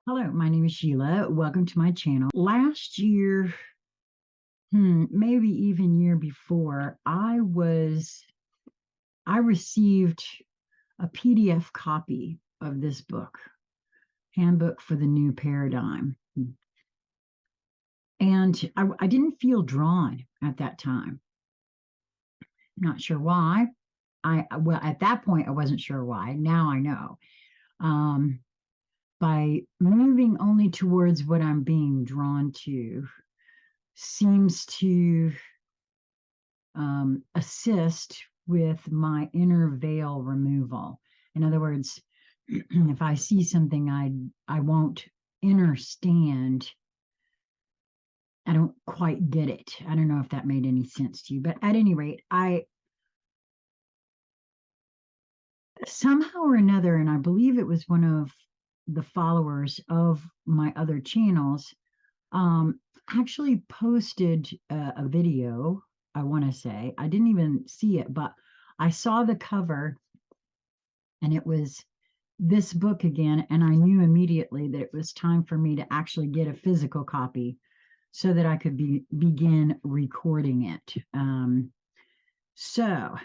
Hello, my name is Sheila. Welcome to my channel. Last year, maybe even year before, I received a PDF copy of this book, Handbook for the New Paradigm. And I didn't feel drawn at that time. Not sure why. Well, at that point, I wasn't sure why. Now I know. By moving only towards what I'm being drawn to seems to assist with my inner veil removal. In other words, if I see something I won't understand, I don't quite get it. I don't know if that made any sense to you, but at any rate, I somehow or another, and I believe it was one of the followers of my other channels, actually posted a video. I want to say I didn't even see it, but I saw the cover and it was this book again, and I knew immediately that it was time for me to actually get a physical copy so that I could begin recording it. So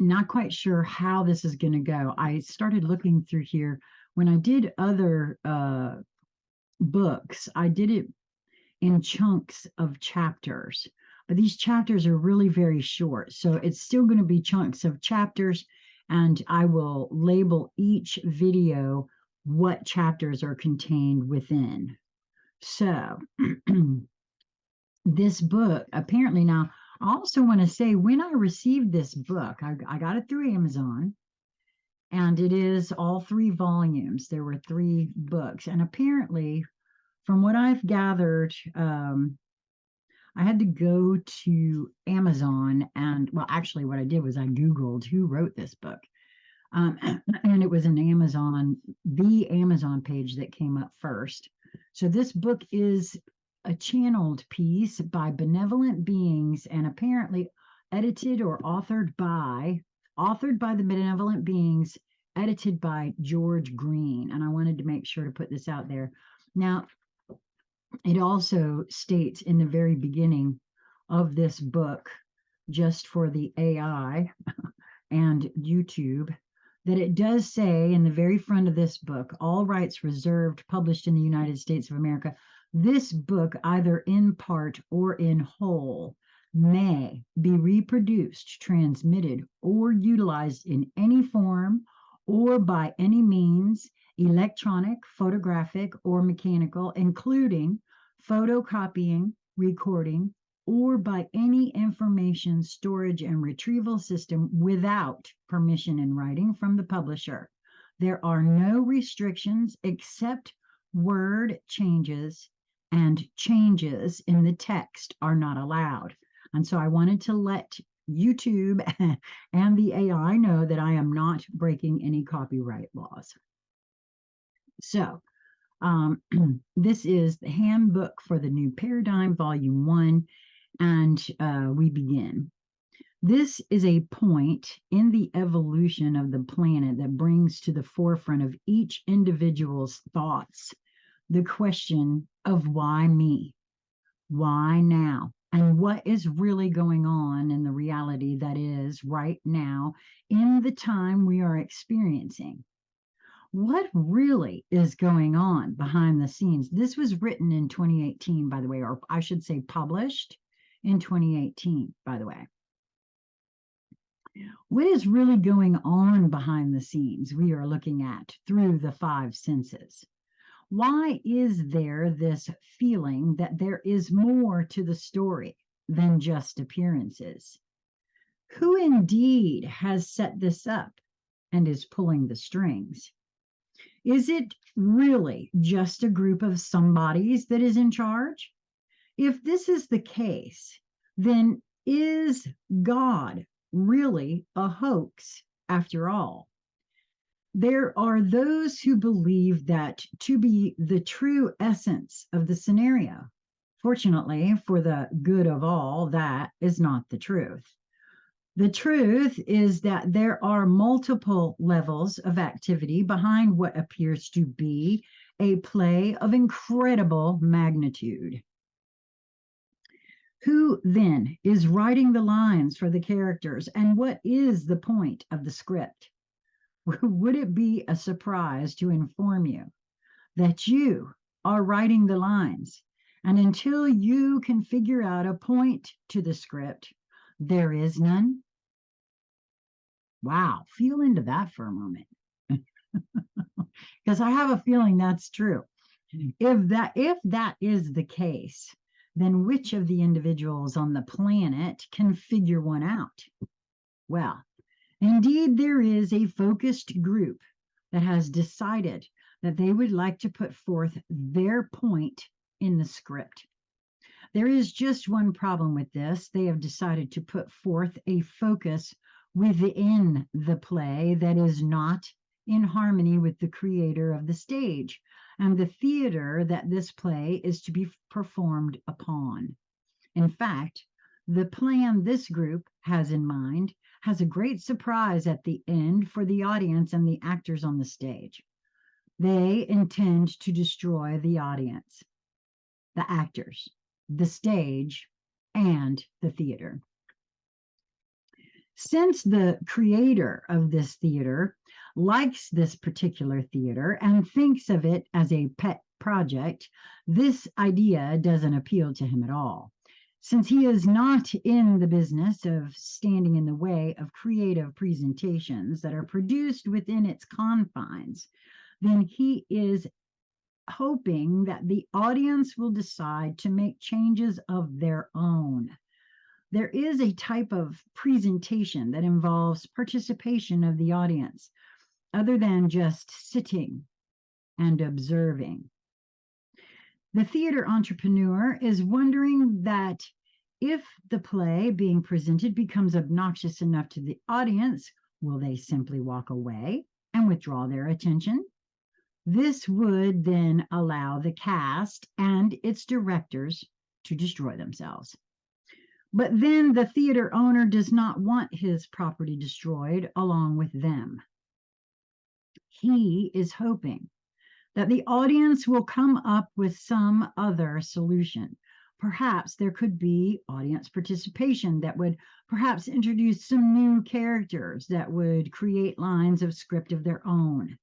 not quite sure how this is going to go. I started looking through here when I did other books. I did it in chunks of chapters, but these chapters are really very short. So it's still going to be chunks of chapters, and I will label each video what chapters are contained within. So this book, apparently now, I also want to say when I received this book, I got it through Amazon, and it is all 3 volumes. There were 3 books, and apparently, from what I've gathered, I had to go to Amazon and, well, actually what I did was I Googled who wrote this book. And it was an the Amazon page that came up first. So this book is a channeled piece by benevolent beings, and apparently edited or authored by the benevolent beings, edited by George Green. And I wanted to make sure to put this out there. Now, it also states in the very beginning of this book, just for the AI and YouTube, that it does say in the very front of this book, all rights reserved, published in the United States of America. This book, either in part or in whole, may be reproduced, transmitted, or utilized in any form or by any means, electronic, photographic, or mechanical, including photocopying, recording, or by any information storage and retrieval system without permission in writing from the publisher. There are no restrictions except word changes, and changes in the text are not allowed. And so I wanted to let YouTube and the AI know that I am not breaking any copyright laws. So this is the Handbook for the New Paradigm, Volume 1, and we begin. This is a point in the evolution of the planet that brings to the forefront of each individual's thoughts the question of why me? Why now? And what is really going on in the reality that is right now in the time we are experiencing? What really is going on behind the scenes? This was written in 2018, by the way, or I should say published in 2018, by the way. What is really going on behind the scenes we are looking at through the 5 senses? Why is there this feeling that there is more to the story than just appearances? Who indeed has set this up and is pulling the strings? Is it really just a group of somebodies that is in charge? If this is the case, then is God really a hoax after all? There are those who believe that to be the true essence of the scenario. Fortunately, for the good of all, that is not the truth. The truth is that there are multiple levels of activity behind what appears to be a play of incredible magnitude. Who then is writing the lines for the characters, and what is the point of the script? Would it be a surprise to inform you that you are writing the lines, and until you can figure out a point to the script, there is none? Wow, feel into that for a moment, because I have a feeling that's true. If that is the case, then which of the individuals on the planet can figure one out? Well, indeed, there is a focused group that has decided that they would like to put forth their point in the script. There is just one problem with this. They have decided to put forth a focus within the play that is not in harmony with the creator of the stage and the theater that this play is to be performed upon. In fact, the plan this group has in mind has a great surprise at the end for the audience and the actors on the stage. They intend to destroy the audience, the actors, the stage, and the theater. Since the creator of this theater likes this particular theater and thinks of it as a pet project, this idea doesn't appeal to him at all. Since he is not in the business of standing in the way of creative presentations that are produced within its confines, then he is hoping that the audience will decide to make changes of their own. There is a type of presentation that involves participation of the audience, other than just sitting and observing. The theater entrepreneur is wondering that if the play being presented becomes obnoxious enough to the audience, will they simply walk away and withdraw their attention? This would then allow the cast and its directors to destroy themselves. But then the theater owner does not want his property destroyed along with them. He is hoping that the audience will come up with some other solution. Perhaps there could be audience participation that would perhaps introduce some new characters that would create lines of script of their own.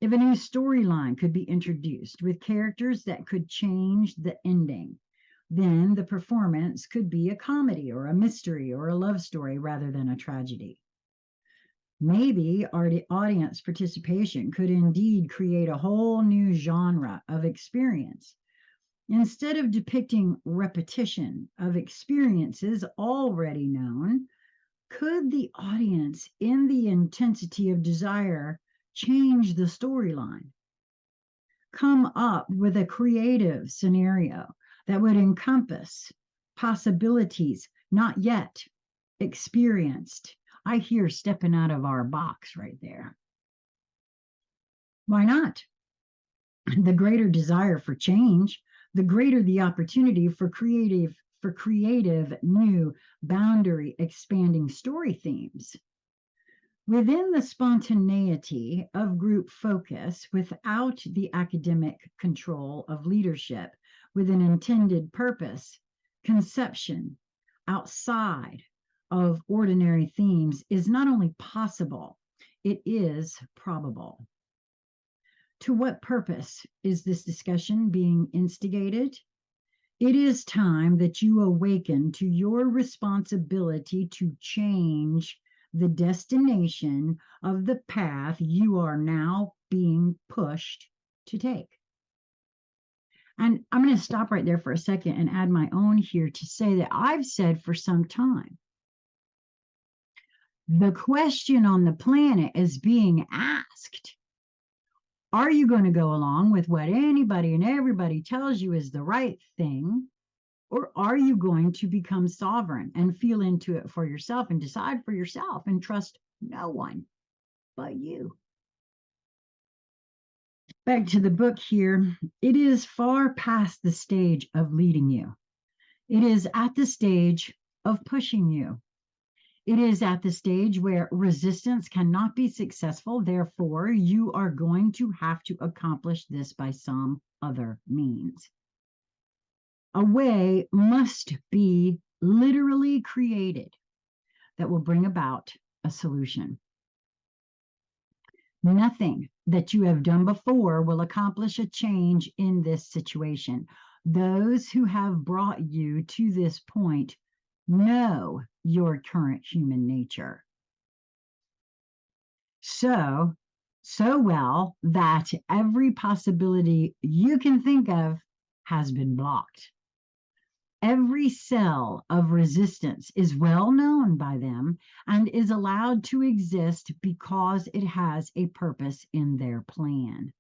If a new storyline could be introduced with characters that could change the ending, then the performance could be a comedy or a mystery or a love story rather than a tragedy. Maybe audience participation could indeed create a whole new genre of experience. Instead of depicting repetition of experiences already known, could the audience, in the intensity of desire, change the storyline? Come up with a creative scenario that would encompass possibilities not yet experienced. I hear stepping out of our box right there. Why not? The greater desire for change, the greater the opportunity for creative new boundary expanding story themes. Within the spontaneity of group focus, without the academic control of leadership, with an intended purpose, conception outside of ordinary themes is not only possible, it is probable. To what purpose is this discussion being instigated? It is time that you awaken to your responsibility to change the destination of the path you are now being pushed to take. And I'm going to stop right there for a second and add my own here to say that I've said for some time, the question on the planet is being asked. Are you going to go along with what anybody and everybody tells you is the right thing? Or are you going to become sovereign and feel into it for yourself and decide for yourself and trust no one but you? Back to the book here, it is far past the stage of leading you. It is at the stage of pushing you. It is at the stage where resistance cannot be successful. Therefore, you are going to have to accomplish this by some other means. A way must be literally created that will bring about a solution. Nothing that you have done before will accomplish a change in this situation. Those who have brought you to this point know your current human nature so well that every possibility you can think of has been blocked. Every cell of resistance is well known by them and is allowed to exist because it has a purpose in their plan.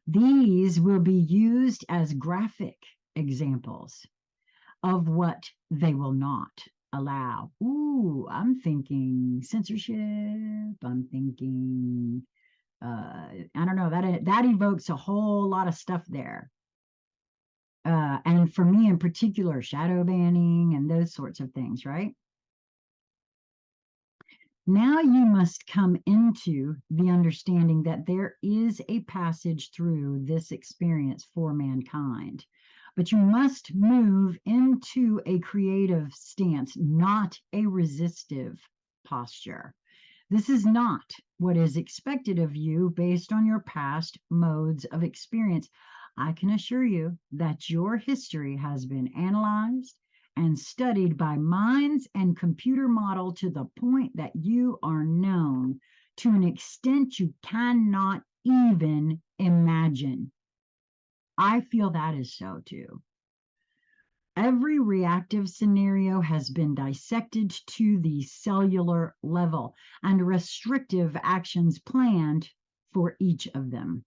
These will be used as graphic examples of what they will not allow. Ooh, I'm thinking censorship. I'm thinking, I don't know, that evokes a whole lot of stuff there. And for me in particular, shadow banning and those sorts of things, right? Now you must come into the understanding that there is a passage through this experience for mankind, but you must move into a creative stance, not a resistive posture. This is not what is expected of you based on your past modes of experience. I can assure you that your history has been analyzed and studied by minds and computer model to the point that you are known to an extent you cannot even imagine. I feel that is so too. Every reactive scenario has been dissected to the cellular level and restrictive actions planned for each of them.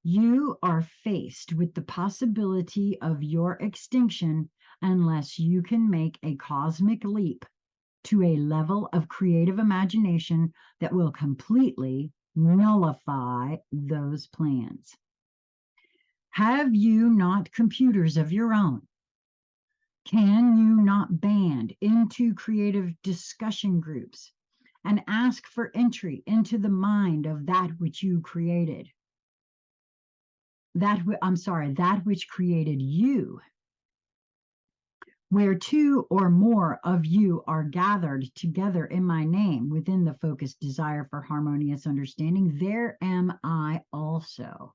You are faced with the possibility of your extinction unless you can make a cosmic leap to a level of creative imagination that will completely nullify those plans. Have you not computers of your own? Can you not band into creative discussion groups and ask for entry into the mind of that which you created? That which created you, where two or more of you are gathered together in my name within the focused desire for harmonious understanding, there am I also.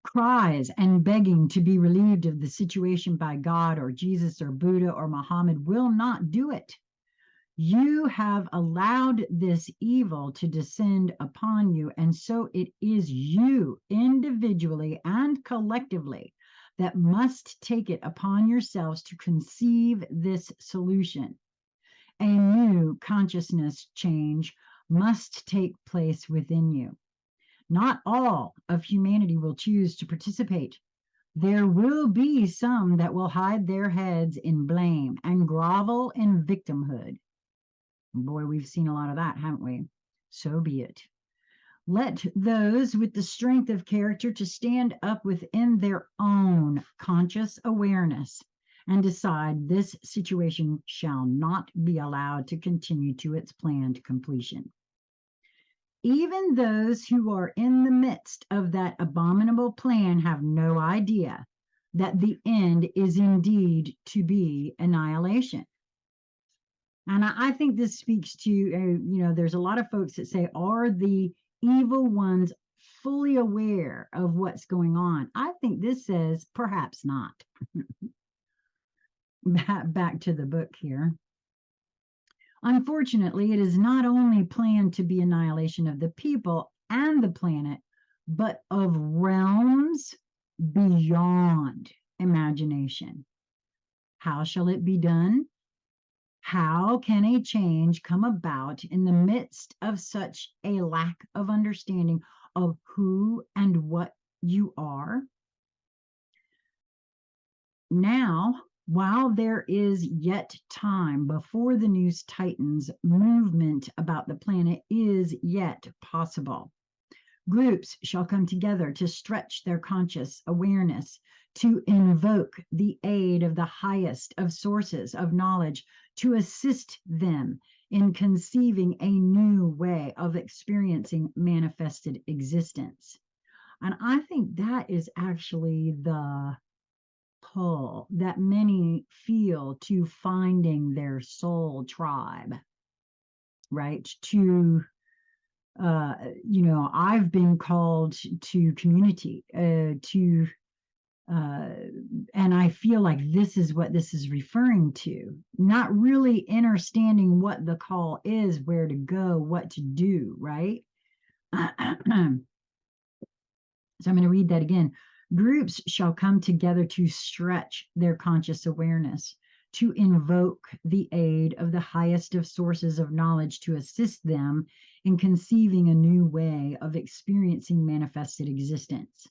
Cries and begging to be relieved of the situation by God or Jesus or Buddha or Muhammad will not do it. You have allowed this evil to descend upon you, and so it is you individually and collectively that must take it upon yourselves to conceive this solution. A new consciousness change must take place within you. Not all of humanity will choose to participate. There will be some that will hide their heads in blame and grovel in victimhood. Boy, we've seen a lot of that, haven't we? So be it. Let those with the strength of character to stand up within their own conscious awareness and decide this situation shall not be allowed to continue to its planned completion. Even those who are in the midst of that abominable plan have no idea that the end is indeed to be annihilation. And I think this speaks to, there's a lot of folks that say, are the evil ones fully aware of what's going on? I think this says perhaps not. Back to the book here. Unfortunately, it is not only planned to be annihilation of the people and the planet, but of realms beyond imagination. How shall it be done? How can a change come about in the midst of such a lack of understanding of who and what you are? Now, while there is yet time before the news tightens, movement about the planet is yet possible. Groups shall come together to stretch their conscious awareness to invoke the aid of the highest of sources of knowledge to assist them in conceiving a new way of experiencing manifested existence. And I think that is actually the pull that many feel to finding their soul tribe, right? I've been called to community, and I feel like this is what this is referring to, not really understanding what the call is, where to go, what to do, right? So I'm going to read that again. Groups shall come together to stretch their conscious awareness, to invoke the aid of the highest of sources of knowledge to assist them in conceiving a new way of experiencing manifested existence.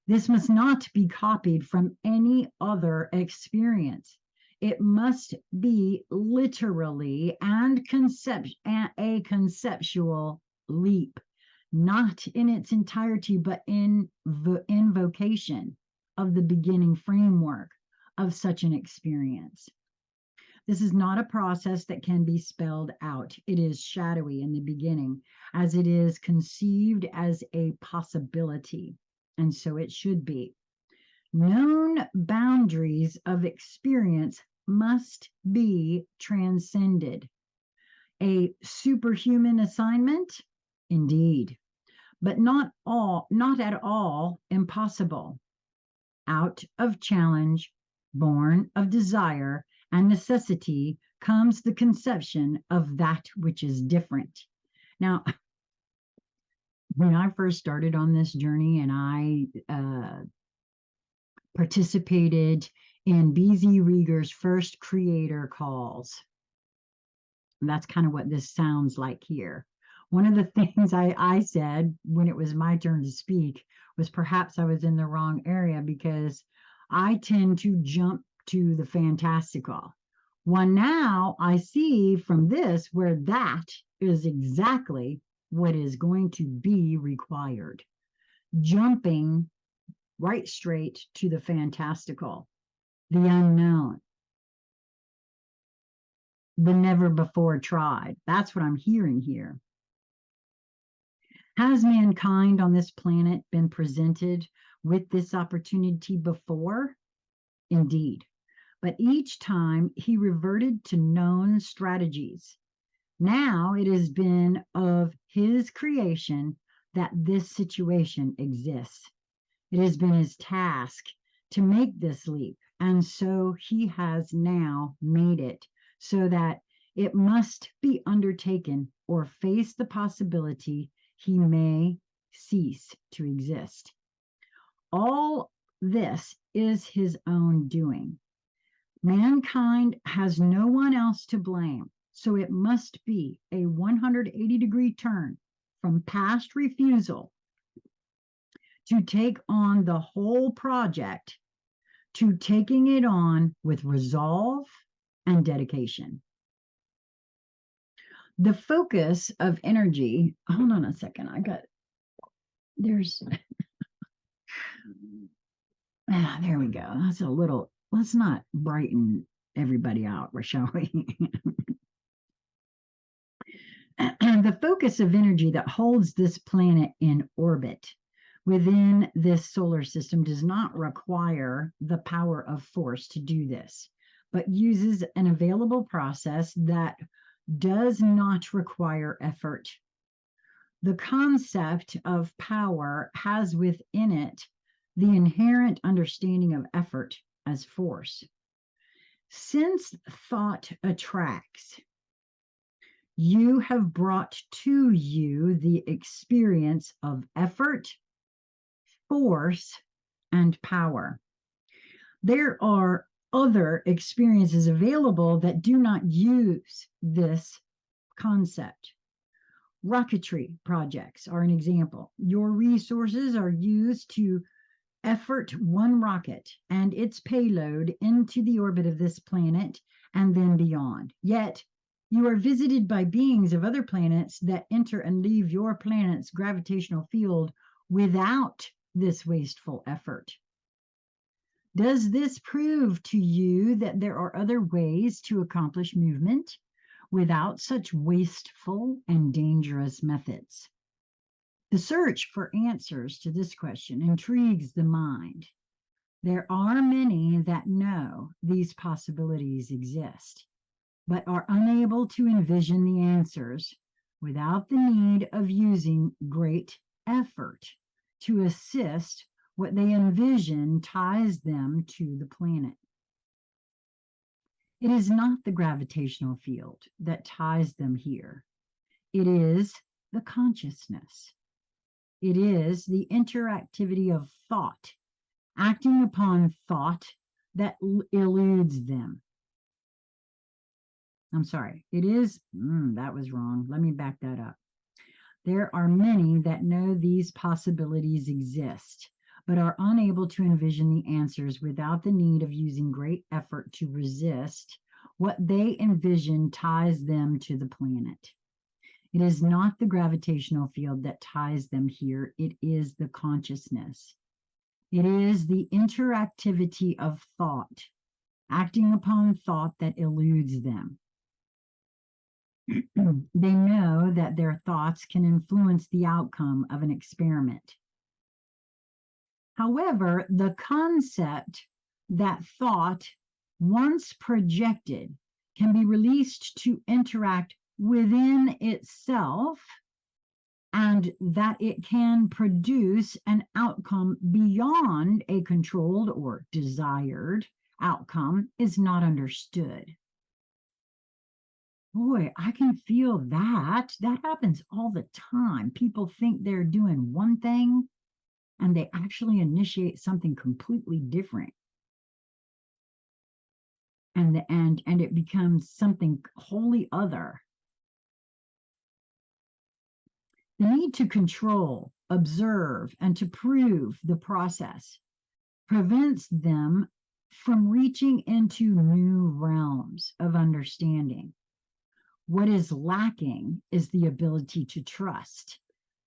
This must not be copied from any other experience. It must be literally a conceptual leap, not in its entirety, but in invocation of the beginning framework of such an experience. This is not a process that can be spelled out. It is shadowy in the beginning, as it is conceived as a possibility, and so it should be. Known boundaries of experience must be transcended. A superhuman assignment? Indeed, but not at all impossible. Out of challenge, born of desire and necessity, comes the conception of that which is different. Now, when I first started on this journey and I participated in BZ Rieger's first creator calls, and that's kind of what this sounds like here. One of the things I said when it was my turn to speak was perhaps I was in the wrong area, because I tend to jump to the fantastical. Well, now I see from this where that is exactly what is going to be required. Jumping right straight to the fantastical, the unknown, the never before tried. That's what I'm hearing here. Has mankind on this planet been presented with this opportunity before? Indeed. But each time he reverted to known strategies. Now it has been of his creation that this situation exists. It has been his task to make this leap, and so he has now made it, so that it must be undertaken or face the possibility he may cease to exist. All this is his own doing. Mankind has no one else to blame, so it must be a 180-degree turn from past refusal to take on the whole project to taking it on with resolve and dedication. The focus of energy, hold on a second, there we go. That's a little, let's not brighten everybody out, shall we? The focus of energy that holds this planet in orbit within this solar system does not require the power of force to do this, but uses an available process that does not require effort. The concept of power has within it the inherent understanding of effort as force. Since thought attracts, you have brought to you the experience of effort, force, and power. There are other experiences available that do not use this concept. Rocketry projects are an example. Your resources are used to effort one rocket and its payload into the orbit of this planet and then beyond. Yet, you are visited by beings of other planets that enter and leave your planet's gravitational field without this wasteful effort. Does this prove to you that there are other ways to accomplish movement without such wasteful and dangerous methods? The search for answers to this question intrigues the mind. There are many that know these possibilities exist, but are unable to envision the answers without the need of using great effort to assist. What they envision ties them to the planet. It is not the gravitational field that ties them here. It is the consciousness. It is the interactivity of thought, acting upon thought that eludes them. I'm sorry, it is, that was wrong. Let me back that up. There are many that know these possibilities exist, but are unable to envision the answers without the need of using great effort to resist. What they envision ties them to the planet. It is not the gravitational field that ties them here. It is the consciousness. It is the interactivity of thought, acting upon thought that eludes them. They know that their thoughts can influence the outcome of an experiment. However, the concept that thought, once projected, can be released to interact within itself, and that it can produce an outcome beyond a controlled or desired outcome, is not understood. Boy, I can feel that. That happens all the time. People think they're doing one thing, and they actually initiate something completely different. And it becomes something wholly other. The need to control, observe, and to prove the process prevents them from reaching into new realms of understanding. What is lacking is the ability to trust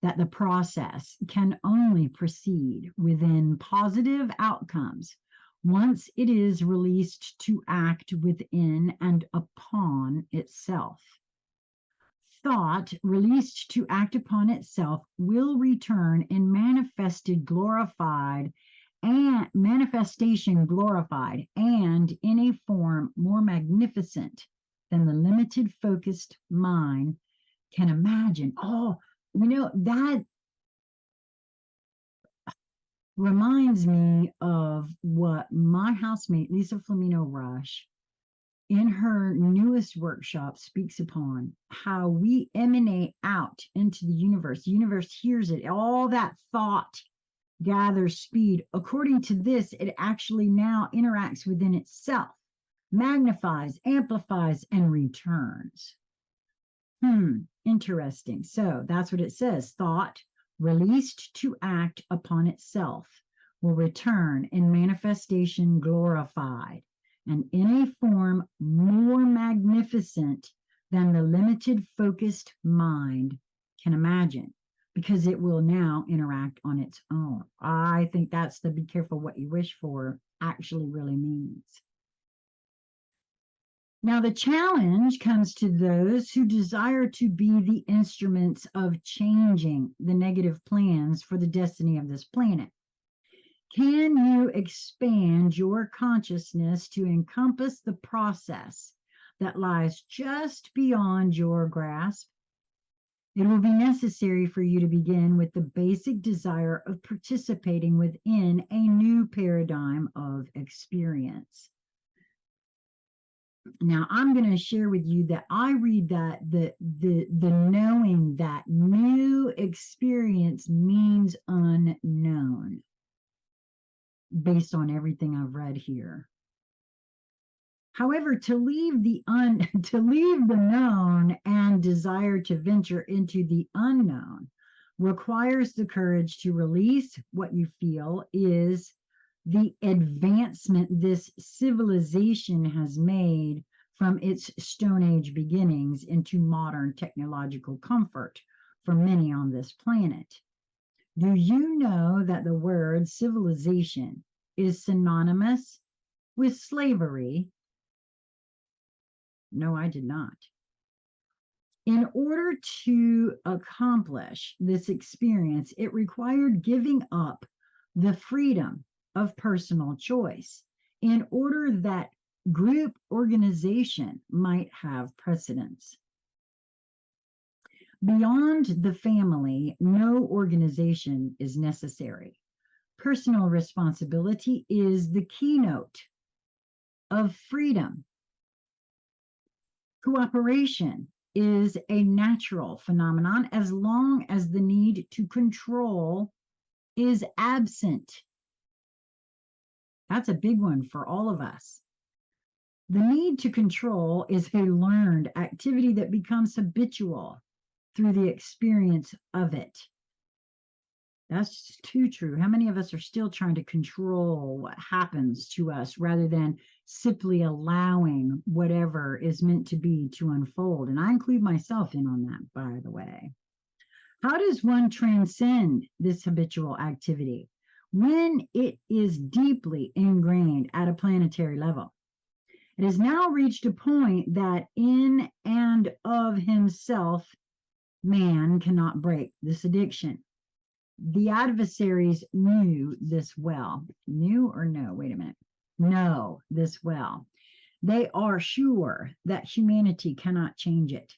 that the process can only proceed within positive outcomes once it is released to act within and upon itself. Thought released to act upon itself will return in manifestation glorified and in a form more magnificent than the limited focused mind can imagine. Oh, that reminds me of what my housemate, Lisa Flamino Rush, in her newest workshop speaks upon, how we emanate out into the universe. The universe hears it. All that thought gathers speed. According to this, it actually now interacts within itself, magnifies, amplifies, and returns. Interesting. So that's what it says. Thought released to act upon itself will return in manifestation glorified and in a form more magnificent than the limited focused mind can imagine, because it will now interact on its own. I think that's the be careful what you wish for actually really means. Now, the challenge comes to those who desire to be the instruments of changing the negative plans for the destiny of this planet. Can you expand your consciousness to encompass the process that lies just beyond your grasp? It will be necessary for you to begin with the basic desire of participating within a new paradigm of experience. Now, I'm going to share with you that I read that the knowing that new experience means unknown, based on everything I've read here. However, to leave the known and desire to venture into the unknown requires the courage to release what you feel is the advancement this civilization has made from its Stone Age beginnings into modern technological comfort for many on this planet. Do you know that the word civilization is synonymous with slavery? No, I did not. In order to accomplish this experience, it required giving up the freedom of personal choice in order that group organization might have precedence. Beyond the family, no organization is necessary. Personal responsibility is the keynote of freedom. Cooperation is a natural phenomenon as long as the need to control is absent. That's a big one for all of us. The need to control is a learned activity that becomes habitual through the experience of it. That's too true. How many of us are still trying to control what happens to us rather than simply allowing whatever is meant to be to unfold? And I include myself in on that, by the way. How does one transcend this habitual activity? When it is deeply ingrained at a planetary level. It has now reached a point that in and of himself, man cannot break this addiction. The adversaries knew this well. Knew or no? Wait a minute. Know this well. They are sure that humanity cannot change it.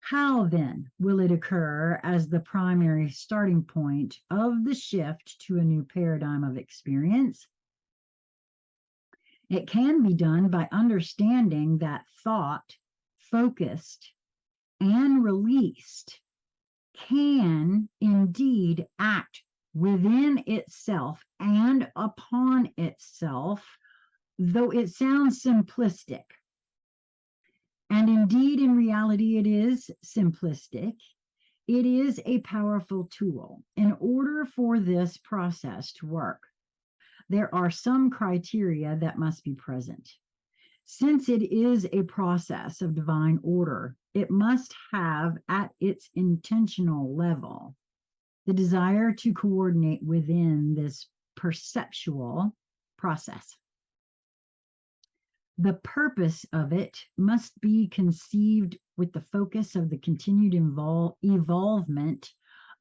How then will it occur as the primary starting point of the shift to a new paradigm of experience? It can be done by understanding that thought, focused and released, can indeed act within itself and upon itself, though it sounds simplistic. And indeed, in reality, it is simplistic. It is a powerful tool. In order for this process to work, there are some criteria that must be present. Since it is a process of divine order, it must have at its intentional level the desire to coordinate within this perceptual process. The purpose of it must be conceived with the focus of the continued evolvement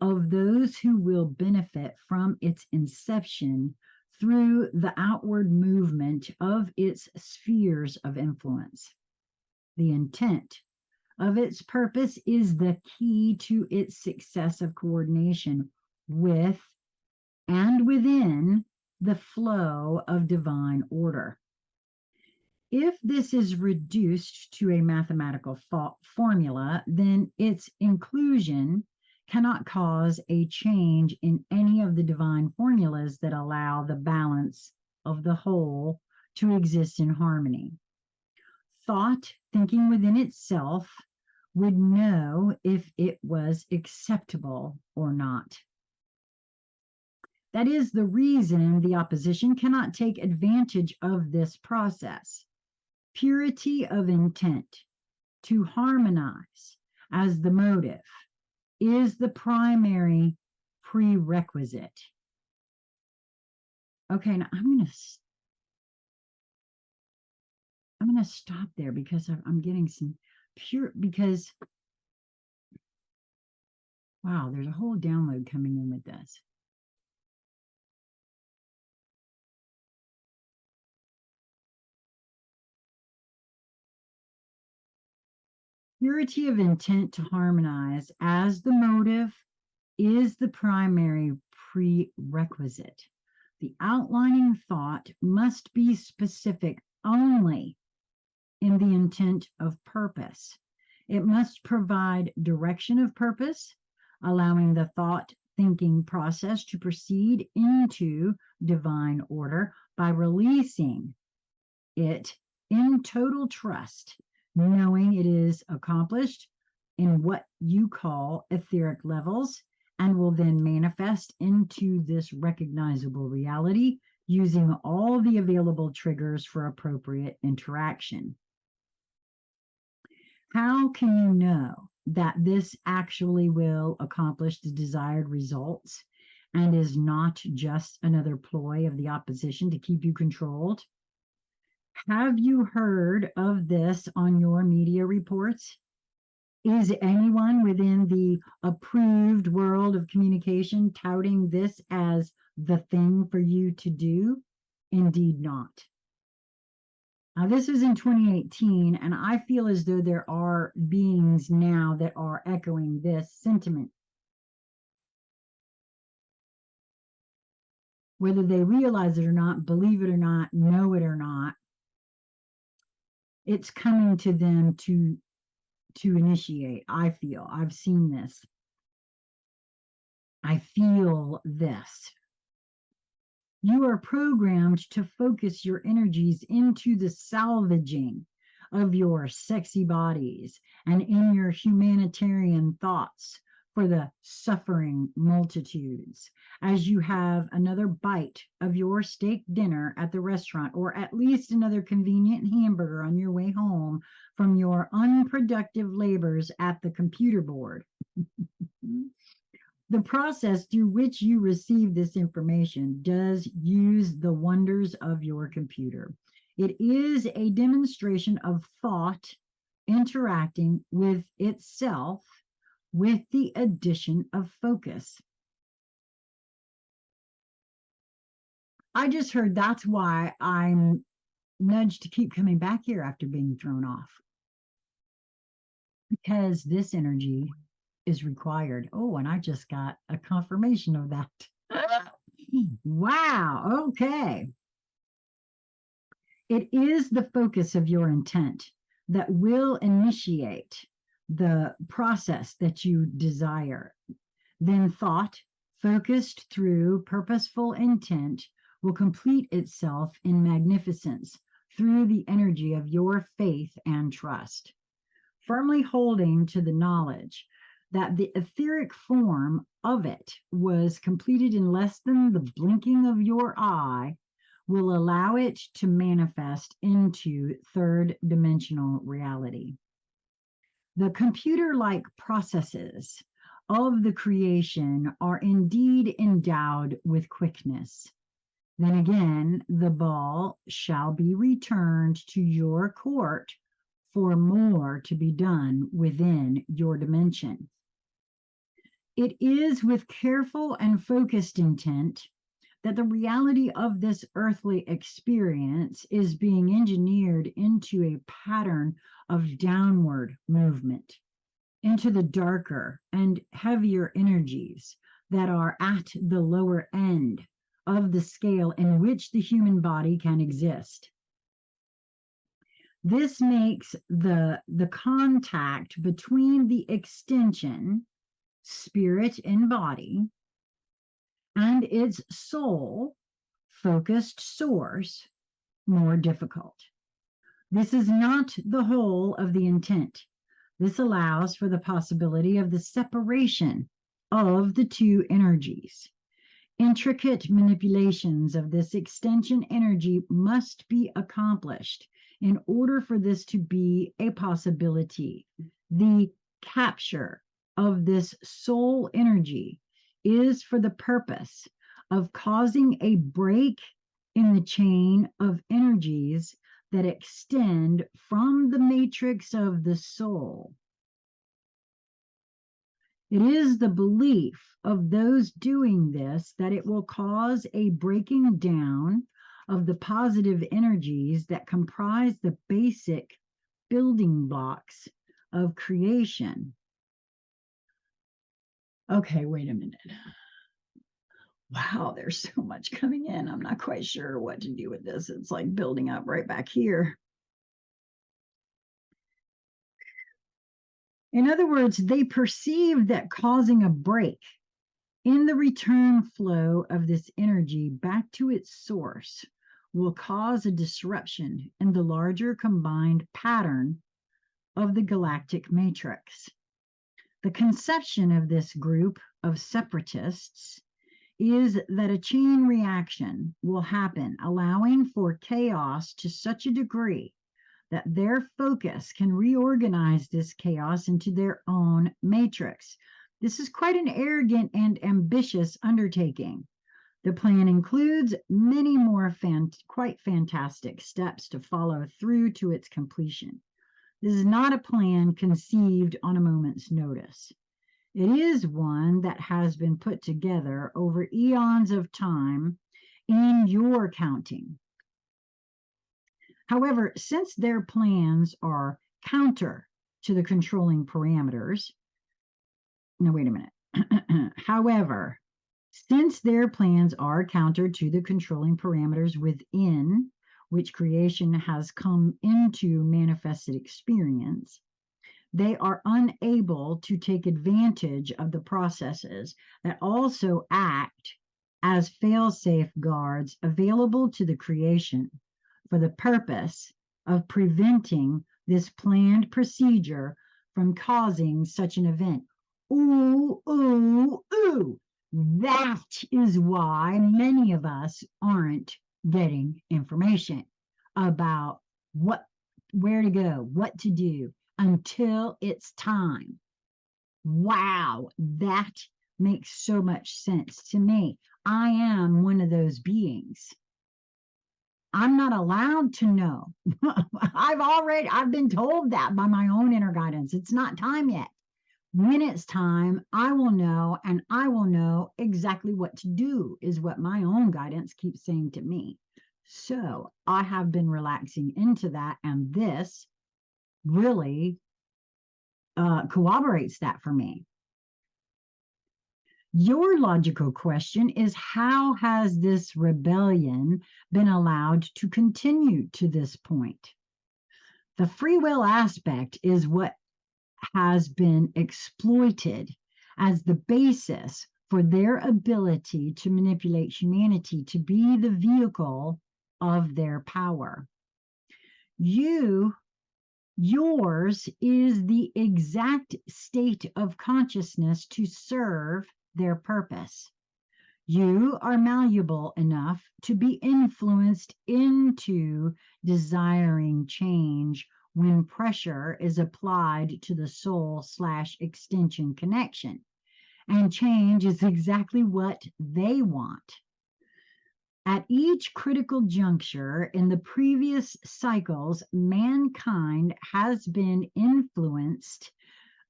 of those who will benefit from its inception through the outward movement of its spheres of influence. The intent of its purpose is the key to its success of coordination with and within the flow of divine order. If this is reduced to a mathematical formula, then its inclusion cannot cause a change in any of the divine formulas that allow the balance of the whole to exist in harmony. Thought, thinking within itself, would know if it was acceptable or not. That is the reason the opposition cannot take advantage of this process. Purity of intent to harmonize as the motive is the primary prerequisite. Okay, now I'm going to stop there because I'm getting some because wow, there's a whole download coming in with this. Purity of intent to harmonize as the motive is the primary prerequisite. The outlining thought must be specific only in the intent of purpose. It must provide direction of purpose, allowing the thought-thinking process to proceed into divine order by releasing it in total trust, knowing it is accomplished in what you call etheric levels and will then manifest into this recognizable reality using all the available triggers for appropriate interaction. How can you know that this actually will accomplish the desired results and is not just another ploy of the opposition to keep you controlled? Have you heard of this on your media reports? Is anyone within the approved world of communication touting this as the thing for you to do? Indeed not. Now, this is in 2018, and I feel as though there are beings now that are echoing this sentiment. Whether they realize it or not, believe it or not, know it or not, it's coming to them to initiate. I feel, I've seen this. I feel this. You are programmed to focus your energies into the salvaging of your sexy bodies and in your humanitarian thoughts for the suffering multitudes. As you have another bite of your steak dinner at the restaurant, or at least another convenient hamburger on your way home from your unproductive labors at the computer board. The process through which you receive this information does use the wonders of your computer. It is a demonstration of thought interacting with itself with the addition of focus. I just heard that's why I'm nudged to keep coming back here after being thrown off. Because this energy is required. Oh, and I just got a confirmation of that. Wow, okay. It is the focus of your intent that will initiate the process that you desire. Then thought, focused through purposeful intent, will complete itself in magnificence through the energy of your faith and trust. Firmly holding to the knowledge that the etheric form of it was completed in less than the blinking of your eye will allow it to manifest into third dimensional reality. The computer-like processes of the creation are indeed endowed with quickness. Then again, the ball shall be returned to your court for more to be done within your dimension. It is with careful and focused intent that the reality of this earthly experience is being engineered into a pattern of downward movement, into the darker and heavier energies that are at the lower end of the scale in which the human body can exist. This makes the contact between the extension, spirit and body, and its soul, focused source, more difficult. This is not the whole of the intent. This allows for the possibility of the separation of the two energies. Intricate manipulations of this extension energy must be accomplished in order for this to be a possibility. The capture of this soul energy is for the purpose of causing a break in the chain of energies that extend from the matrix of the soul. It is the belief of those doing this that it will cause a breaking down of the positive energies that comprise the basic building blocks of creation. Okay, wait a minute. Wow, there's so much coming in. I'm not quite sure what to do with this. It's like building up right back here. In other words, they perceive that causing a break in the return flow of this energy back to its source will cause a disruption in the larger combined pattern of the galactic matrix. The conception of this group of separatists is that a chain reaction will happen, allowing for chaos to such a degree that their focus can reorganize this chaos into their own matrix. This is quite an arrogant and ambitious undertaking. The plan includes many more quite fantastic steps to follow through to its completion. This is not a plan conceived on a moment's notice. It is one that has been put together over eons of time in your counting. However, since their plans are counter to the controlling parameters, no, wait a minute. However, since their plans are counter to the controlling parameters within which creation has come into manifested experience, they are unable to take advantage of the processes that also act as fail-safe guards available to the creation for the purpose of preventing this planned procedure from causing such an event. Ooh, ooh, ooh. That is why many of us aren't getting information about where to go, what to do until it's time. Wow, that makes so much sense to me. I am one of those beings. I'm not allowed to know. I've been told that by my own inner guidance. It's not time yet. When it's time, I will know, and I will know exactly what to do, is what my own guidance keeps saying to me. So I have been relaxing into that, and this really corroborates that for me. Your logical question is, how has this rebellion been allowed to continue to this point? The free will aspect is what has been exploited as the basis for their ability to manipulate humanity to be the vehicle of their power. Yours is the exact state of consciousness to serve their purpose. You are malleable enough to be influenced into desiring change when pressure is applied to the soul/extension connection. And change is exactly what they want. At each critical juncture in the previous cycles, mankind has been influenced,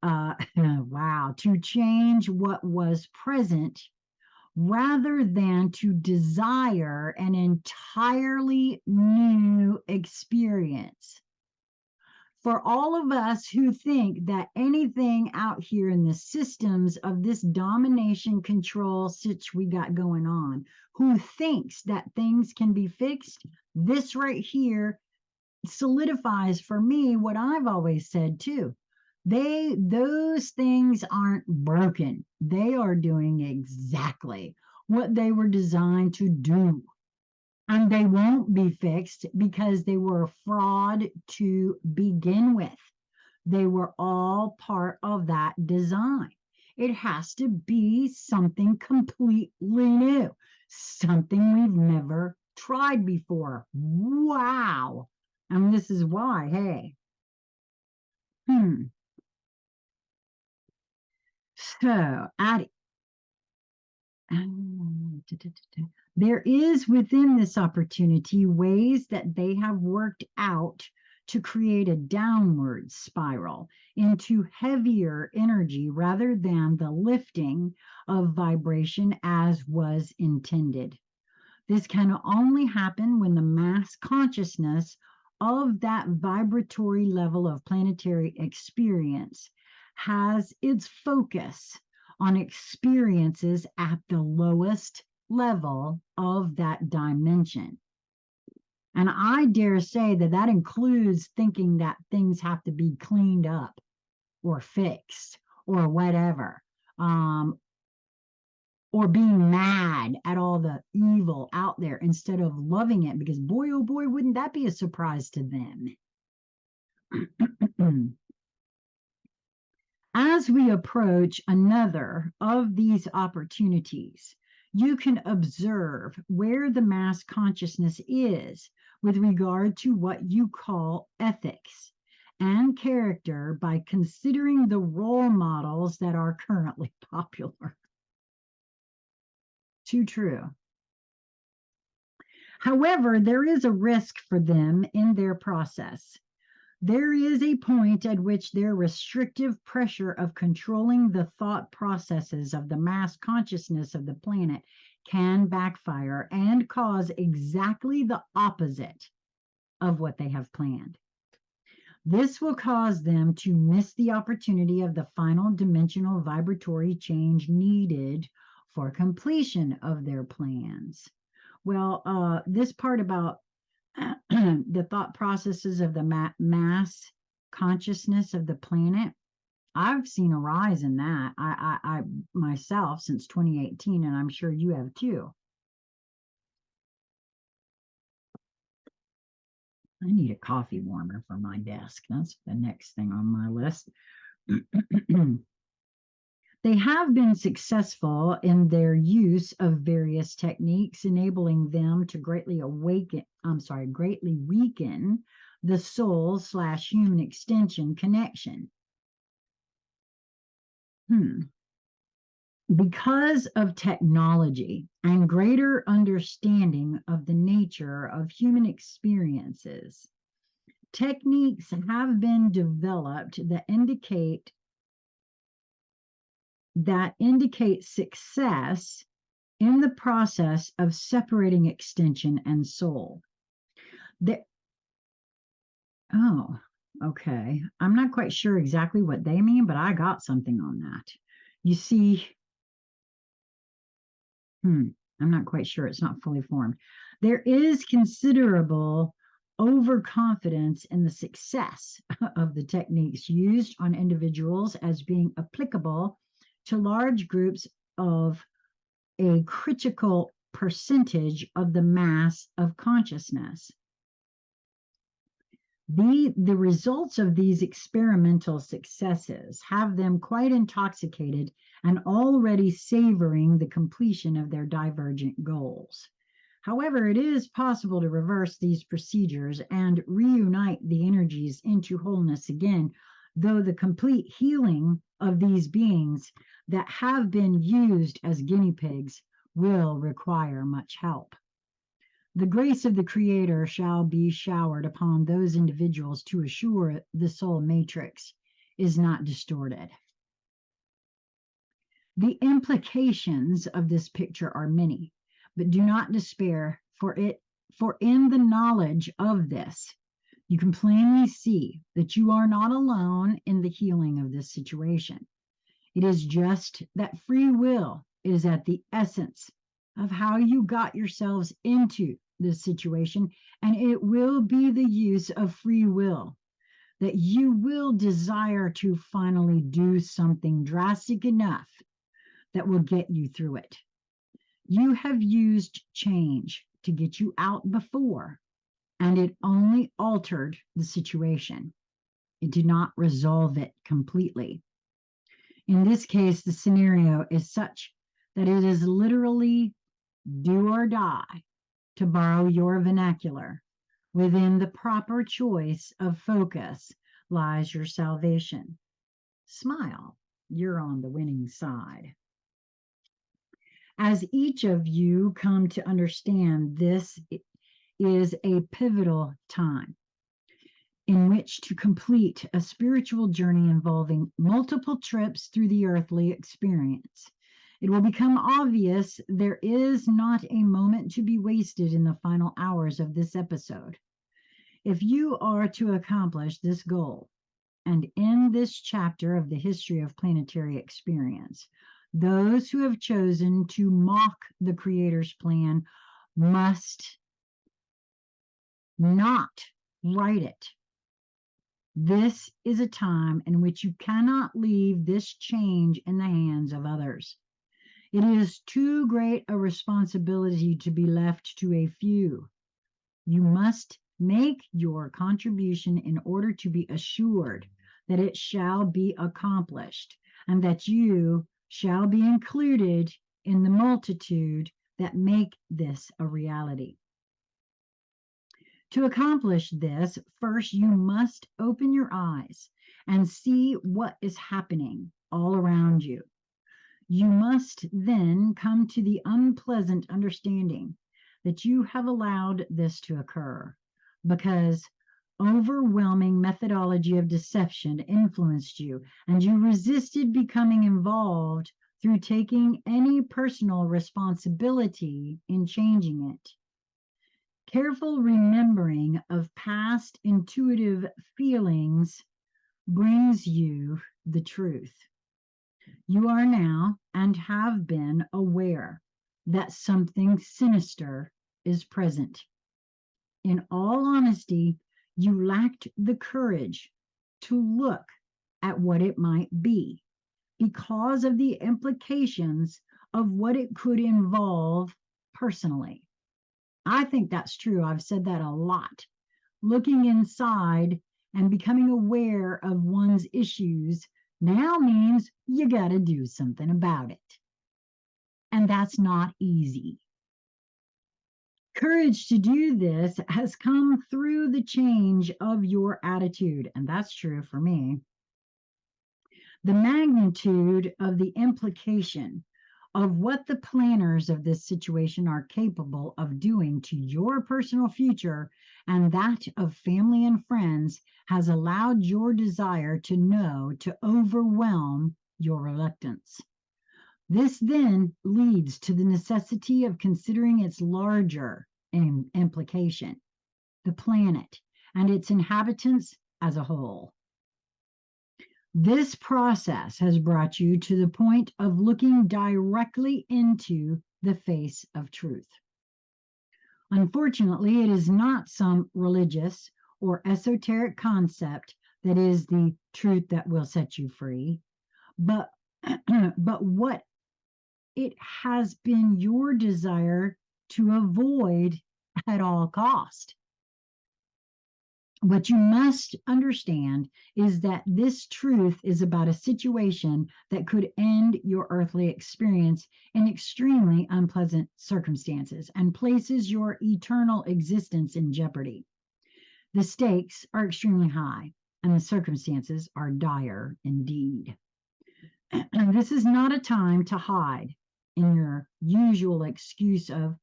to change what was present rather than to desire an entirely new experience. For all of us who think that anything out here in the systems of this domination control situation we got going on, who thinks that things can be fixed, this right here solidifies for me what I've always said too. Those things aren't broken. They are doing exactly what they were designed to do. And they won't be fixed because they were a fraud to begin with. They were all part of that design. It has to be something completely new, something we've never tried before. Wow. And this is why, hey. So, there is within this opportunity ways that they have worked out to create a downward spiral into heavier energy rather than the lifting of vibration as was intended. This can only happen when the mass consciousness of that vibratory level of planetary experience has its focus on experiences at the lowest level of that dimension. And I dare say that that includes thinking that things have to be cleaned up or fixed or whatever, or being mad at all the evil out there instead of loving it, because boy, oh boy, wouldn't that be a surprise to them. As we approach another of these opportunities, you can observe where the mass consciousness is with regard to what you call ethics and character by considering the role models that are currently popular. Too true. However, there is a risk for them in their process. There is a point at which their restrictive pressure of controlling the thought processes of the mass consciousness of the planet can backfire and cause exactly the opposite of what they have planned. This will cause them to miss the opportunity of the final dimensional vibratory change needed for completion of their plans. Well, this part about the thought processes of the mass consciousness of the planet, I've seen a rise in that. I myself since 2018, and I'm sure you have too. I need a coffee warmer for my desk. That's the next thing on my list. They have been successful in their use of various techniques, enabling them to greatly weaken the soul/human extension connection. Because of technology and greater understanding of the nature of human experiences, techniques have been developed that indicate success in the process of separating extension and soul. Okay. I'm not quite sure exactly what they mean, but I got something on that. You see, I'm not quite sure. It's not fully formed. There is considerable overconfidence in the success of the techniques used on individuals as being applicable to large groups of a critical percentage of the mass of consciousness. The results of these experimental successes have them quite intoxicated and already savoring the completion of their divergent goals. However, it is possible to reverse these procedures and reunite the energies into wholeness again, though the complete healing of these beings that have been used as guinea pigs will require much help. The grace of the Creator shall be showered upon those individuals to assure the soul matrix is not distorted. The implications of this picture are many, but do not despair, for in the knowledge of this, you can plainly see that you are not alone in the healing of this situation. It is just that free will is at the essence of how you got yourselves into this situation, and it will be the use of free will that you will desire to finally do something drastic enough that will get you through it. You have used change to get you out before, and it only altered the situation. It did not resolve it completely. In this case, the scenario is such that it is literally do or die, to borrow your vernacular. Within the proper choice of focus lies your salvation. Smile, you're on the winning side. As each of you come to understand, this is a pivotal time in which to complete a spiritual journey involving multiple trips through the earthly experience. It will become obvious there is not a moment to be wasted in the final hours of this episode. If you are to accomplish this goal, and in this chapter of the history of planetary experience, those who have chosen to mock the Creator's plan must not write it. This is a time in which you cannot leave this change in the hands of others. It is too great a responsibility to be left to a few. You must make your contribution in order to be assured that it shall be accomplished and that you shall be included in the multitude that make this a reality. To accomplish this, first you must open your eyes and see what is happening all around you. You must then come to the unpleasant understanding that you have allowed this to occur because overwhelming methodology of deception influenced you and you resisted becoming involved through taking any personal responsibility in changing it. Careful remembering of past intuitive feelings brings you the truth. You are now and have been aware that something sinister is present. In all honesty, you lacked the courage to look at what it might be because of the implications of what it could involve personally. I think that's true. I've said that a lot. Looking inside and becoming aware of one's issues now means you got to do something about it. And that's not easy. Courage to do this has come through the change of your attitude, and that's true for me. The magnitude of the implication of what the planners of this situation are capable of doing to your personal future and that of family and friends has allowed your desire to know to overwhelm your reluctance. This then leads to the necessity of considering its larger implication, the planet and its inhabitants as a whole. This process has brought you to the point of looking directly into the face of truth. Unfortunately, it is not some religious or esoteric concept that is the truth that will set you free, but what it has been your desire to avoid at all cost. What you must understand is that this truth is about a situation that could end your earthly experience in extremely unpleasant circumstances and places your eternal existence in jeopardy. The stakes are extremely high and the circumstances are dire indeed. This is not a time to hide in your usual excuse of,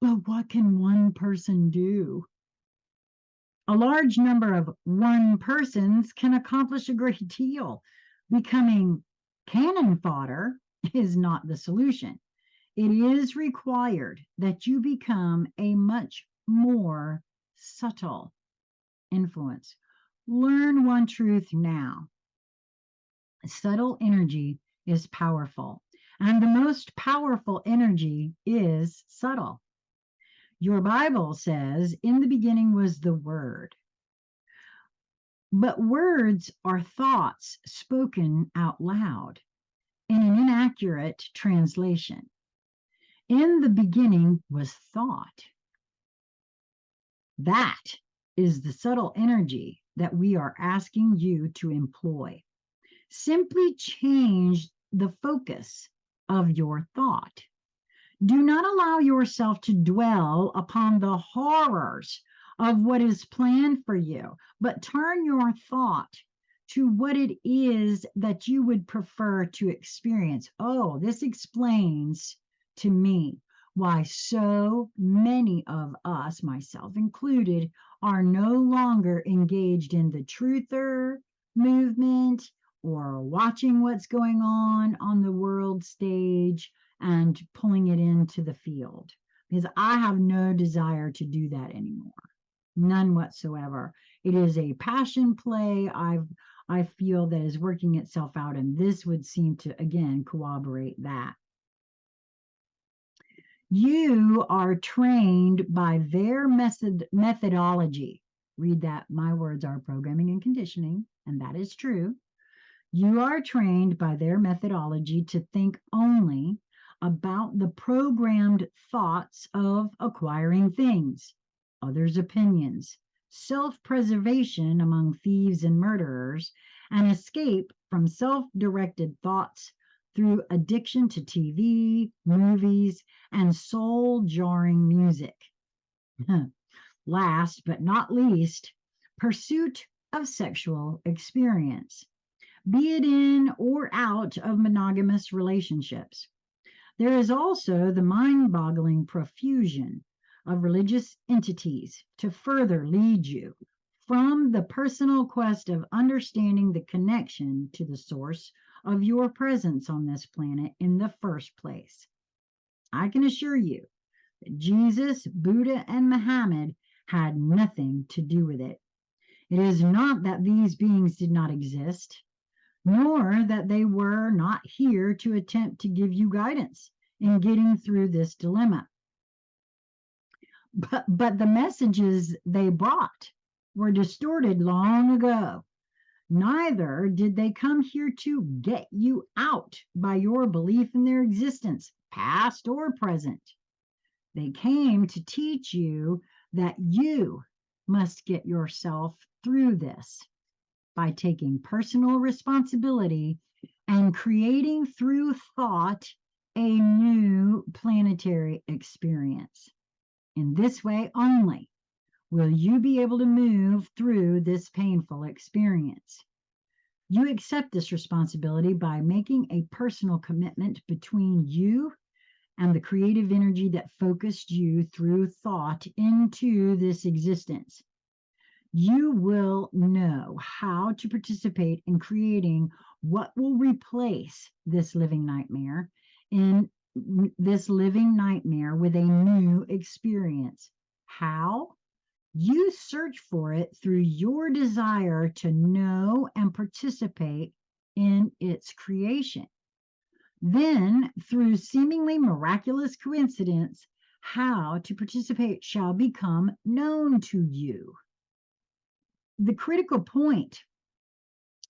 well, what can one person do? A large number of one persons can accomplish a great deal. Becoming cannon fodder is not the solution. It is required that you become a much more subtle influence. Learn one truth now. Subtle energy is powerful, and the most powerful energy is subtle. Your Bible says, in the beginning was the Word. But words are thoughts spoken out loud in an inaccurate translation. In the beginning was thought. That is the subtle energy that we are asking you to employ. Simply change the focus of your thought. Do not allow yourself to dwell upon the horrors of what is planned for you, but turn your thought to what it is that you would prefer to experience. Oh, this explains to me why so many of us, myself included, are no longer engaged in the truther movement or watching what's going on the world stage and pulling it into the field, because I have no desire to do that anymore. None whatsoever. It is a passion play I feel that is working itself out, and this would seem to, again, corroborate that. You are trained by their methodology. Read that. My words are programming and conditioning, and that is true. You are trained by their methodology to think only about the programmed thoughts of acquiring things, others' opinions, self-preservation among thieves and murderers, and escape from self-directed thoughts through addiction to TV, movies, and soul-jarring music. Last but not least, pursuit of sexual experience, be it in or out of monogamous relationships. There is also the mind-boggling profusion of religious entities to further lead you from the personal quest of understanding the connection to the source of your presence on this planet in the first place. I can assure you that Jesus, Buddha, and Muhammad had nothing to do with it. It is not that these beings did not exist, nor that they were not here to attempt to give you guidance in getting through this dilemma. But the messages they brought were distorted long ago. Neither did they come here to get you out by your belief in their existence, past or present. They came to teach you that you must get yourself through this by taking personal responsibility and creating through thought a new planetary experience. In this way only will you be able to move through this painful experience. You accept this responsibility by making a personal commitment between you and the creative energy that focused you through thought into this existence. You will know how to participate in creating what will replace this living nightmare with a new experience. How? You search for it through your desire to know and participate in its creation. Then, through seemingly miraculous coincidence, how to participate shall become known to you. The critical point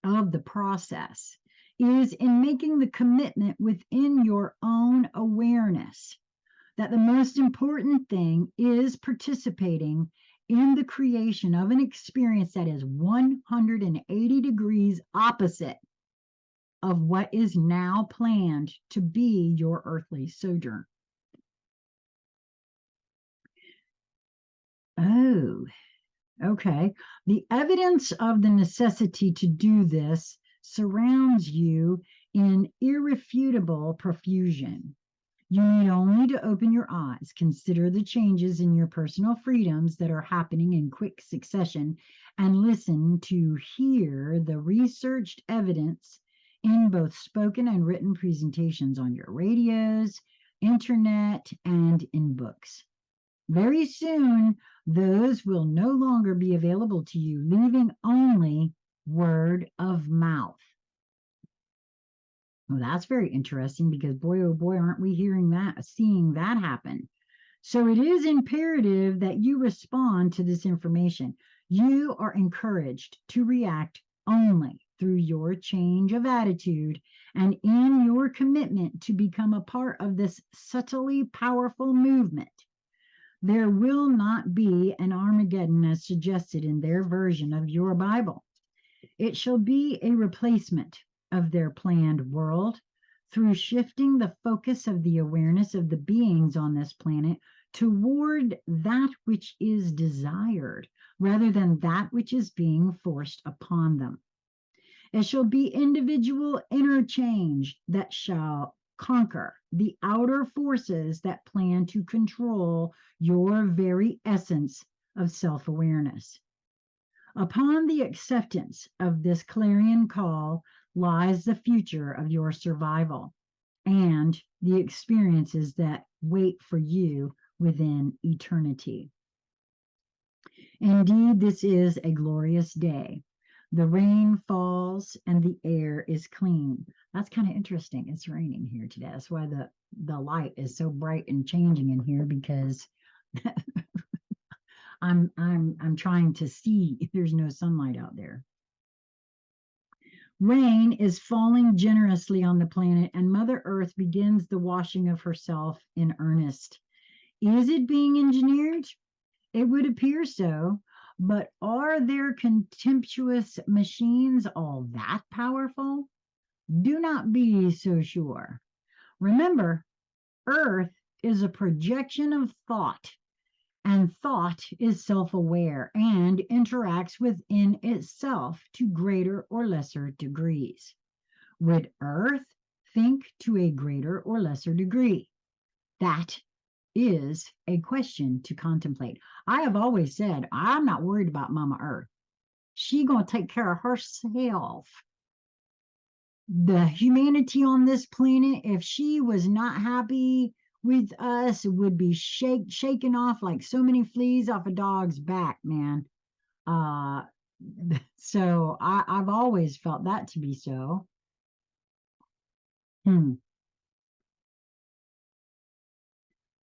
of the process is in making the commitment within your own awareness that the most important thing is participating in the creation of an experience that is 180 degrees opposite of what is now planned to be your earthly sojourn. Oh, okay. The evidence of the necessity to do this surrounds you in irrefutable profusion. You need only to open your eyes, consider the changes in your personal freedoms that are happening in quick succession, and listen to hear the researched evidence in both spoken and written presentations on your radios, internet, and in books. Very soon, those will no longer be available to you, leaving only word of mouth. Well, that's very interesting because boy, oh boy, aren't we seeing that happen. So it is imperative that you respond to this information. You are encouraged to react only through your change of attitude and in your commitment to become a part of this subtly powerful movement. There will not be an Armageddon as suggested in their version of your Bible. It shall be a replacement of their planned world through shifting the focus of the awareness of the beings on this planet toward that which is desired rather than that which is being forced upon them. It shall be individual interchange that shall conquer the outer forces that plan to control your very essence of self-awareness. Upon the acceptance of this clarion call lies the future of your survival and the experiences that wait for you within eternity. Indeed, this is a glorious day. The rain falls and the air is clean. That's kind of interesting. It's raining here today. That's why the light is so bright and changing in here, because I'm trying to see if there's no sunlight out there. Rain is falling generously on the planet, and Mother Earth begins the washing of herself in earnest. Is it being engineered? It would appear so, but are their contemptuous machines all that powerful? Do not be so sure. Remember, Earth is a projection of thought, And thought is self-aware and interacts within itself to greater or lesser degrees. Would Earth think to a greater or lesser degree? That is a question to contemplate. I have always said, I'm not worried about Mama Earth. She gonna take care of herself. The humanity on this planet, if she was not happy with us, would be shaken off like so many fleas off a dog's back, man. Uh, so I've always felt that to be so.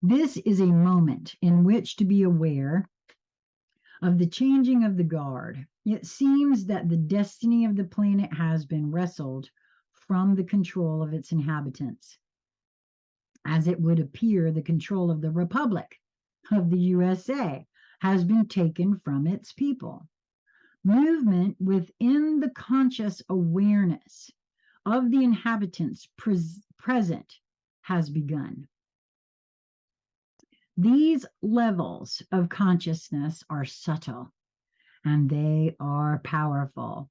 This is a moment in which to be aware of the changing of the guard. It seems that the destiny of the planet has been wrestled from the control of its inhabitants. As it would appear, the control of the Republic of the USA has been taken from its people. Movement within the conscious awareness of the inhabitants present has begun. These levels of consciousness are subtle and they are powerful.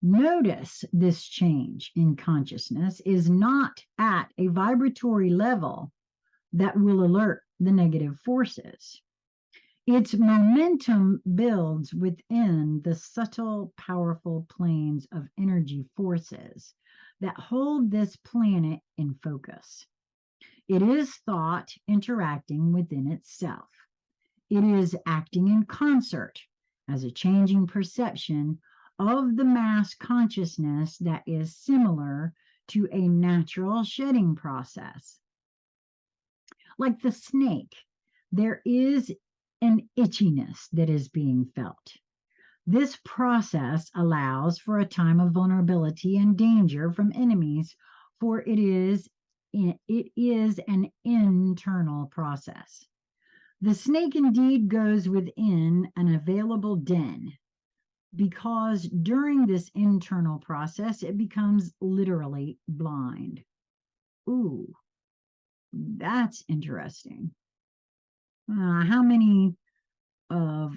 Notice this change in consciousness is not at a vibratory level that will alert the negative forces. Its momentum builds within the subtle, powerful planes of energy forces that hold this planet in focus. It is thought interacting within itself. It is acting in concert as a changing perception of the mass consciousness that is similar to a natural shedding process. Like the snake, there is an itchiness that is being felt. This process allows for a time of vulnerability and danger from enemies, for it is an internal process. The snake indeed goes within an available den, because during this internal process, it becomes literally blind. Ooh, that's interesting. How many of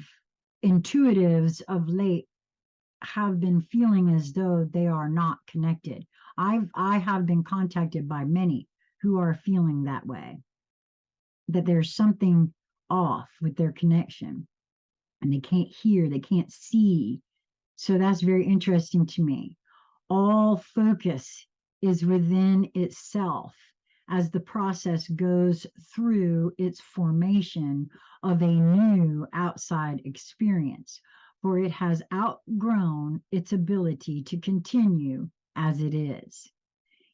intuitives of late have been feeling as though they are not connected? I have been contacted by many who are feeling that way, that there's something off with their connection and they can't hear, they can't see. So that's very interesting to me. All focus is within itself as the process goes through its formation of a new outside experience, for it has outgrown its ability to continue as it is.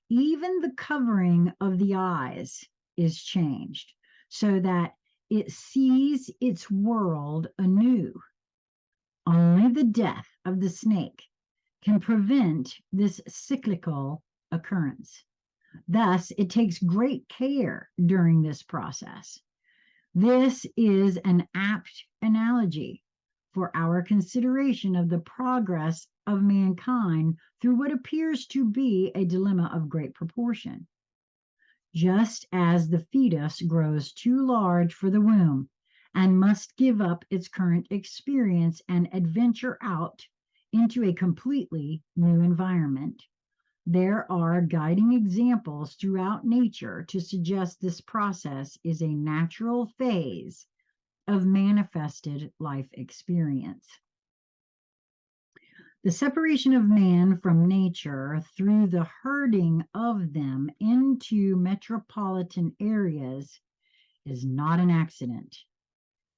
Even the covering of the eyes is changed so that it sees its world anew. Only the death of the snake can prevent this cyclical occurrence. Thus, it takes great care during this process. This is an apt analogy for our consideration of the progress of mankind through what appears to be a dilemma of great proportion. Just as the fetus grows too large for the womb and must give up its current experience and adventure out into a completely new environment, there are guiding examples throughout nature to suggest this process is a natural phase of manifested life experience. The separation of man from nature through the herding of them into metropolitan areas is not an accident.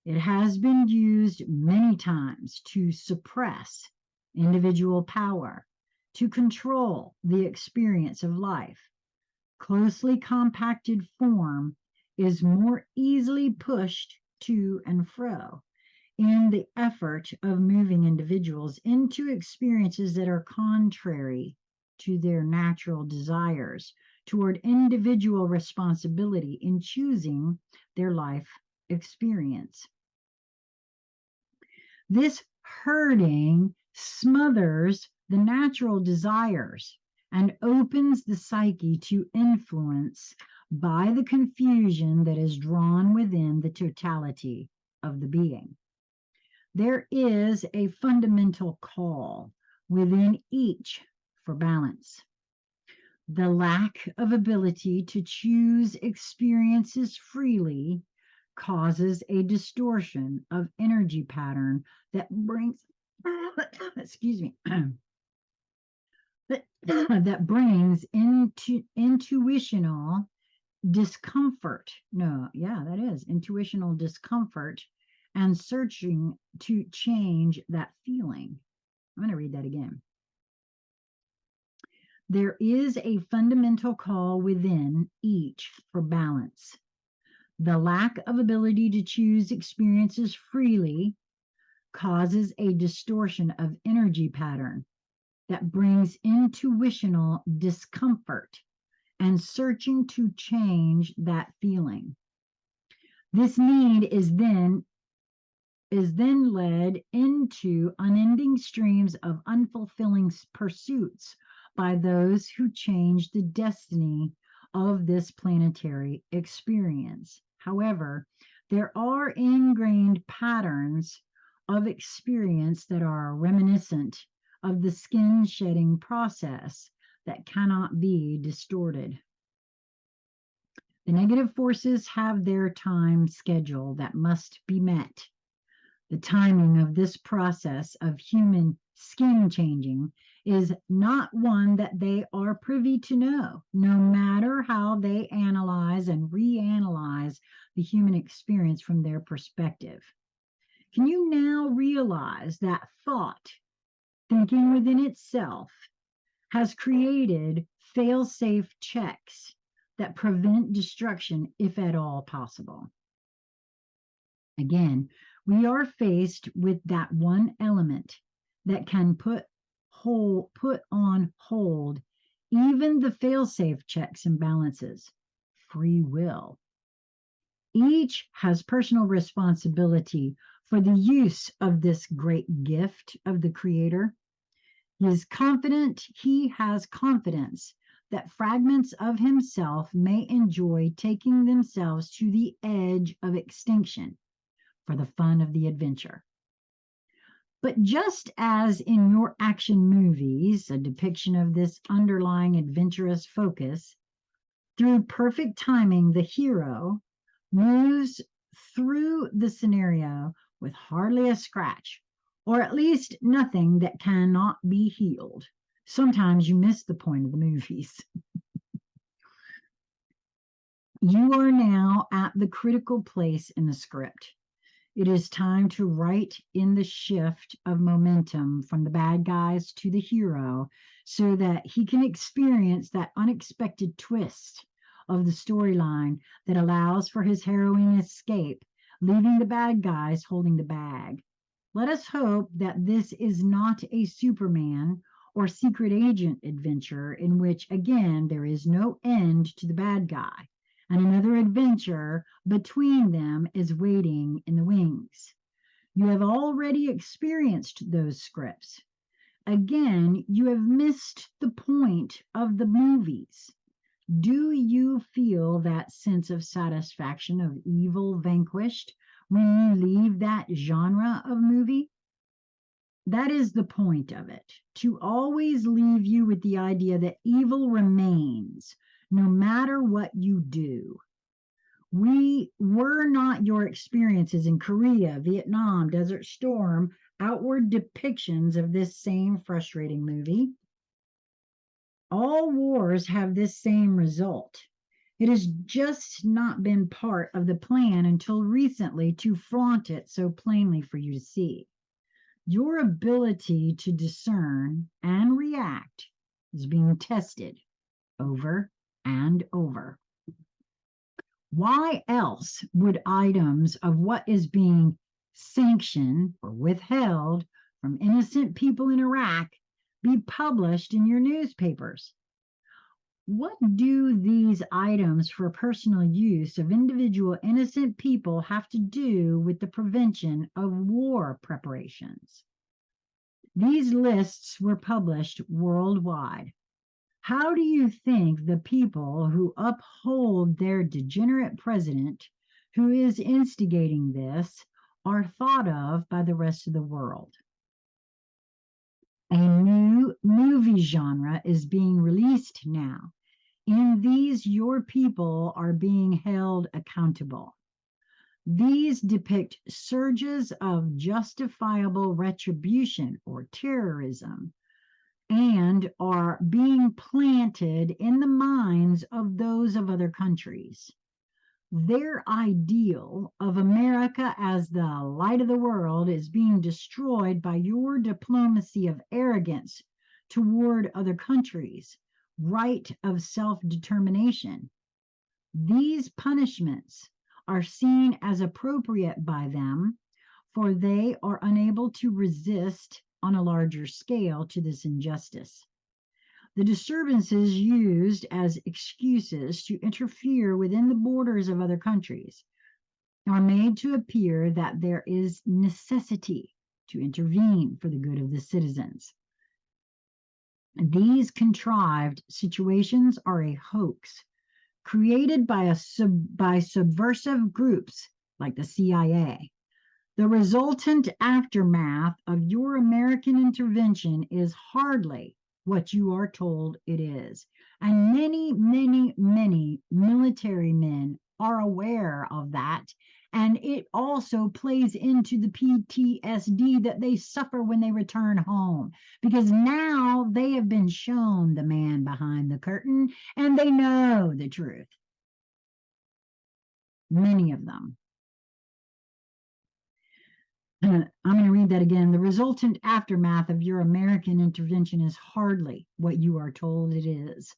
It has been used many times to suppress individual power, to control the experience of life. Closely compacted form is more easily pushed to and fro in the effort of moving individuals into experiences that are contrary to their natural desires toward individual responsibility in choosing their life experience. This herding smothers the natural desires and opens the psyche to influence by the confusion that is drawn within the totality of the being. There is a fundamental call within each for balance. The lack of ability to choose experiences freely causes a distortion of energy pattern that brings excuse me that brings into intuitional discomfort. No, yeah, that is intuitional discomfort and searching to change that feeling. I'm going to read that again. There is a fundamental call within each for balance. The lack of ability to choose experiences freely causes a distortion of energy pattern that brings intuitional discomfort and searching to change that feeling. This need is then led into unending streams of unfulfilling pursuits by those who change the destiny of this planetary experience. However, there are ingrained patterns of experience that are reminiscent of the skin shedding process that cannot be distorted. The negative forces have their time schedule that must be met. The timing of this process of human skin changing is not one that they are privy to know, no matter how they analyze and reanalyze the human experience from their perspective. Can you now realize that thought, thinking within itself, has created fail-safe checks that prevent destruction if at all possible? Again, we are faced with that one element that can put on hold even the fail-safe checks and balances: free will. Each has personal responsibility for the use of this great gift of the Creator. He has confidence that fragments of himself may enjoy taking themselves to the edge of extinction for the fun of the adventure. But just as in your action movies, a depiction of this underlying adventurous focus, through perfect timing, the hero moves through the scenario with hardly a scratch, or at least nothing that cannot be healed. Sometimes you miss the point of the movies. You are now at the critical place in the script. It is time to write in the shift of momentum from the bad guys to the hero so that he can experience that unexpected twist of the storyline that allows for his harrowing escape, leaving the bad guys holding the bag. Let us hope that this is not a Superman or secret agent adventure in which, again, there is no end to the bad guy, and another adventure between them is waiting in the wings. You have already experienced those scripts. Again, you have missed the point of the movies. Do you feel that sense of satisfaction of evil vanquished when you leave that genre of movie? That is the point of it, to always leave you with the idea that evil remains, no matter what you do. We were not your experiences in Korea, Vietnam, Desert Storm, outward depictions of this same frustrating movie. All wars have this same result. It has just not been part of the plan until recently to flaunt it so plainly for you to see. Your ability to discern and react is being tested over and over. Why else would items of what is being sanctioned or withheld from innocent people in Iraq be published in your newspapers? What do these items for personal use of individual innocent people have to do with the prevention of war preparations? These lists were published worldwide. How do you think the people who uphold their degenerate president, who is instigating this, are thought of by the rest of the world. A new movie genre is being released now. In these, your people are being held accountable. These depict surges of justifiable retribution or terrorism and are being planted in the minds of those of other countries. Their ideal of America as the light of the world is being destroyed by your diplomacy of arrogance toward other countries, right of self-determination. These punishments are seen as appropriate by them, for they are unable to resist on a larger scale to this injustice. The disturbances used as excuses to interfere within the borders of other countries are made to appear that there is necessity to intervene for the good of the citizens. These contrived situations are a hoax created by subversive groups like the CIA. The resultant aftermath of your American intervention is hardly what you are told it is. And many, many, many military men are aware of that. And it also plays into the PTSD that they suffer when they return home, because now they have been shown the man behind the curtain and they know the truth. Many of them. I'm going to read that again. The resultant aftermath of your American intervention is hardly what you are told it is.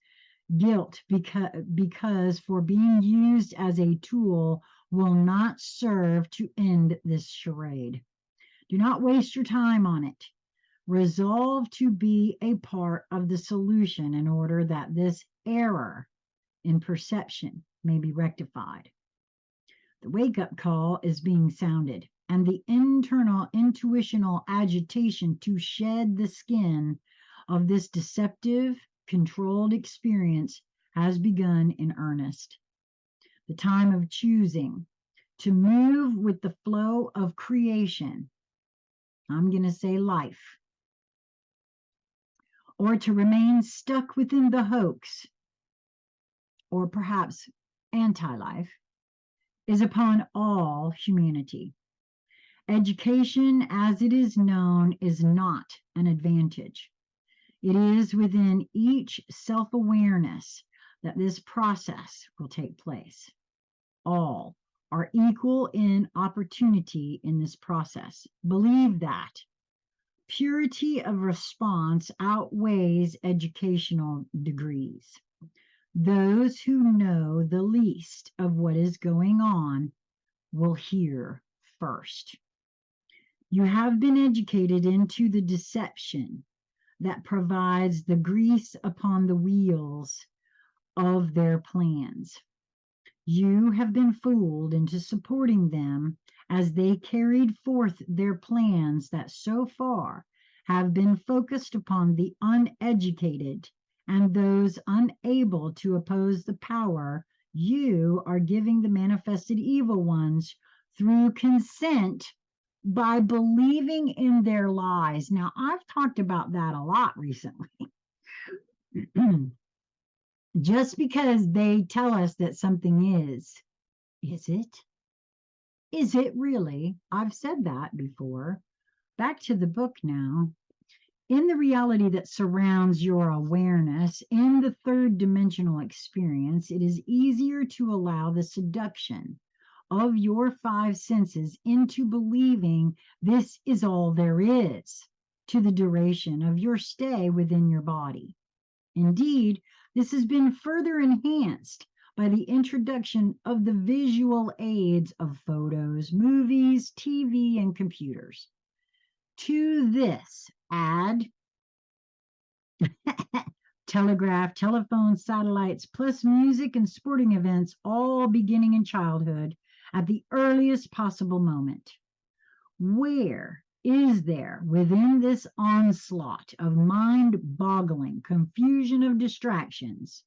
Guilt, because for being used as a tool will not serve to end this charade. Do not waste your time on it. Resolve to be a part of the solution in order that this error in perception may be rectified. The wake-up call is being sounded, and the internal intuitional agitation to shed the skin of this deceptive, controlled experience has begun in earnest. The time of choosing to move with the flow of creation, I'm going to say life, or to remain stuck within the hoax, or perhaps anti-life, is upon all humanity. Education, as it is known, is not an advantage. It is within each self-awareness that this process will take place. All are equal in opportunity in this process. Believe that. Purity of response outweighs educational degrees. Those who know the least of what is going on will hear first. You have been educated into the deception that provides the grease upon the wheels of their plans. You have been fooled into supporting them as they carried forth their plans that so far have been focused upon the uneducated and those unable to oppose the power you are giving the manifested evil ones through consent by believing in their lies. Now, I've talked about that a lot recently. Just because they tell us that something is it? Is it really? I've said that before. Back to the book now. In the reality that surrounds your awareness in the third dimensional experience, it is easier to allow the seduction of your five senses into believing this is all there is to the duration of your stay within your body. Indeed, this has been further enhanced by the introduction of the visual aids of photos, movies, TV, and computers. To this, add telegraph, telephone, satellites, plus music and sporting events, all beginning in childhood at the earliest possible moment. Where is there within this onslaught of mind-boggling confusion of distractions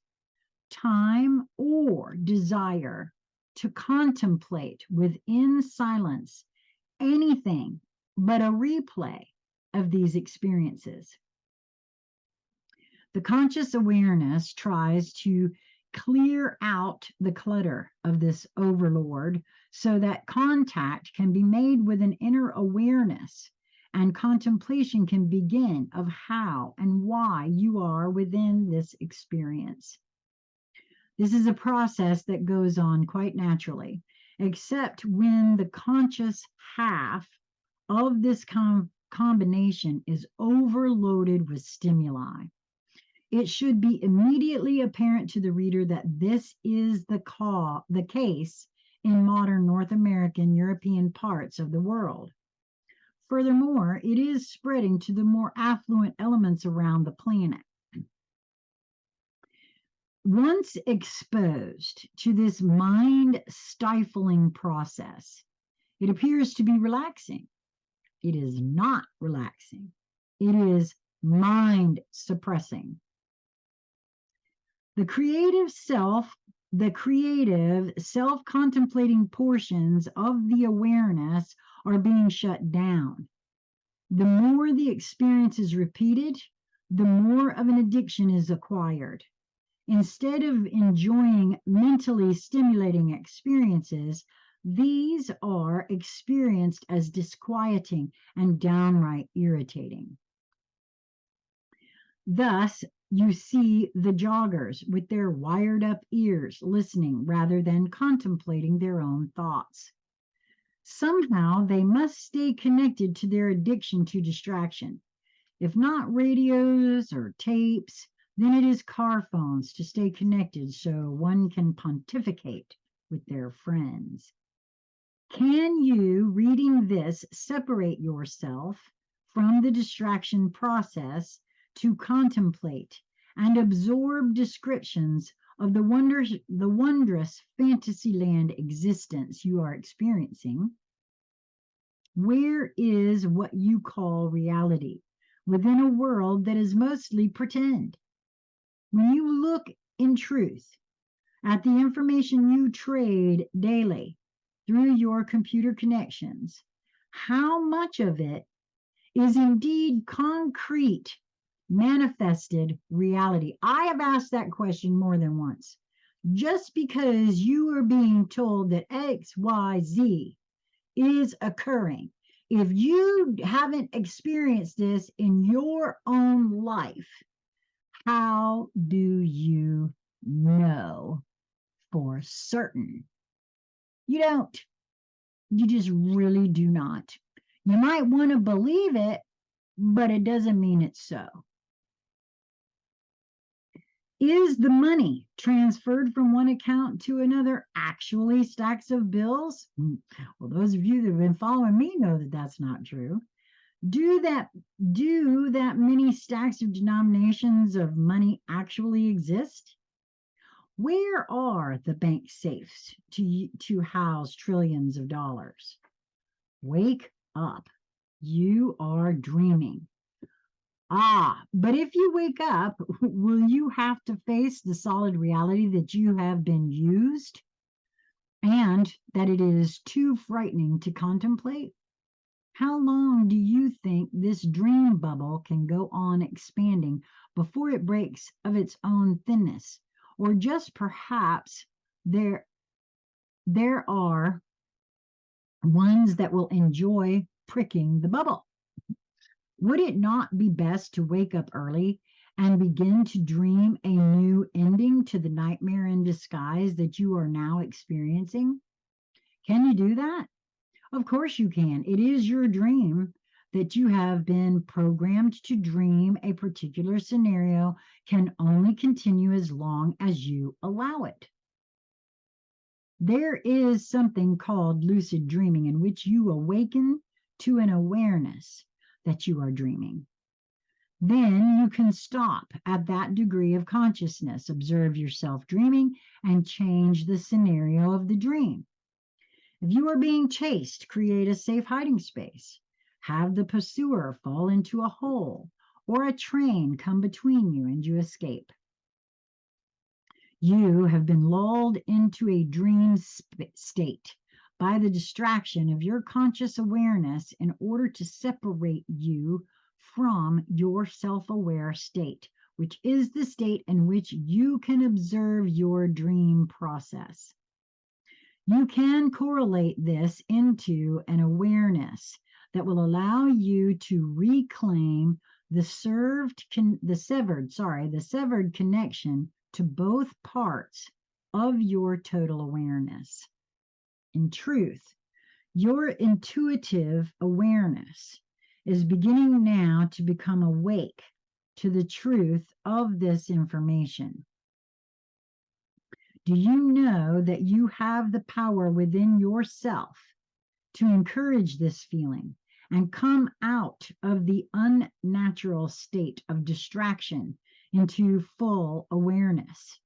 time or desire to contemplate within silence anything but a replay of these experiences. The conscious awareness tries to clear out the clutter of this overlord so that contact can be made with an inner awareness and contemplation can begin of how and why you are within this experience. This is a process that goes on quite naturally, except when the conscious half of this combination is overloaded with stimuli. It should be immediately apparent to the reader that this is the case in modern North American, European parts of the world. Furthermore, it is spreading to the more affluent elements around the planet. Once exposed to this mind-stifling process, it appears to be relaxing. It is not relaxing. It is mind-suppressing. The creative self-contemplating portions of the awareness are being shut down. The more the experience is repeated, the more of an addiction is acquired. Instead of enjoying mentally stimulating experiences, these are experienced as disquieting and downright irritating. Thus, you see the joggers with their wired up ears listening rather than contemplating their own thoughts. Somehow they must stay connected to their addiction to distraction. If not radios or tapes, then it is car phones to stay connected so one can pontificate with their friends. Can you, reading this, separate yourself from the distraction process to contemplate and absorb descriptions of the wondrous fantasyland existence you are experiencing? Where is what you call reality within a world that is mostly pretend? When you look in truth at the information you trade daily through your computer connections, how much of it is indeed concrete, manifested reality? I have asked that question more than once. Just because you are being told that X, Y, Z is occurring, if you haven't experienced this in your own life, how do you know for certain? You don't. You just really do not. You might want to believe it, but it doesn't mean it's so. Is the money transferred from one account to another actually stacks of bills? Well, those of you that have been following me know that that's not true. Do that many stacks of denominations of money actually exist? Where are the bank safes to house trillions of dollars? Wake up. You are dreaming. But if you wake up, will you have to face the solid reality that you have been used and that it is too frightening to contemplate? How long do you think this dream bubble can go on expanding before it breaks of its own thinness? Or just perhaps there are ones that will enjoy pricking the bubble. Would it not be best to wake up early and begin to dream a new ending to the nightmare in disguise that you are now experiencing? Can you do that? Of course you can. It is your dream that you have been programmed to dream. A particular scenario can only continue as long as you allow it. There is something called lucid dreaming in which you awaken to an awareness that you are dreaming. Then you can stop at that degree of consciousness, observe yourself dreaming, and change the scenario of the dream. If you are being chased, create a safe hiding space. Have the pursuer fall into a hole or a train come between you and you escape. You have been lulled into a dream state by the distraction of your conscious awareness in order to separate you from your self-aware state, which is the state in which you can observe your dream process. You can correlate this into an awareness that will allow you to reclaim the severed connection to both parts of your total awareness. In truth, your intuitive awareness is beginning now to become awake to the truth of this information. Do you know that you have the power within yourself to encourage this feeling and come out of the unnatural state of distraction into full awareness?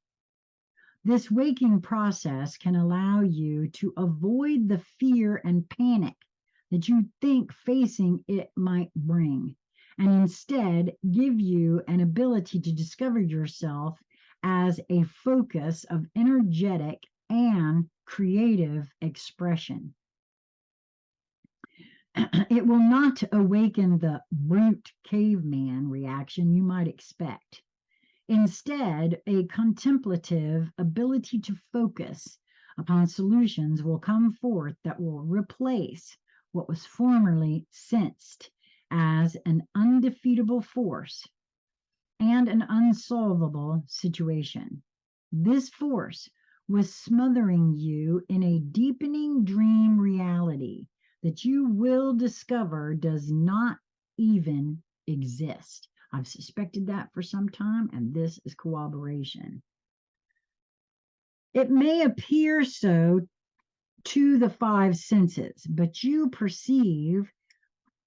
This waking process can allow you to avoid the fear and panic that you think facing it might bring, and instead give you an ability to discover yourself as a focus of energetic and creative expression. It will not awaken the brute caveman reaction you might expect. Instead, a contemplative ability to focus upon solutions will come forth that will replace what was formerly sensed as an undefeatable force and an unsolvable situation. This force was smothering you in a deepening dream reality that you will discover does not even exist. I've suspected that for some time, and this is corroboration. It may appear so to the five senses, but you perceive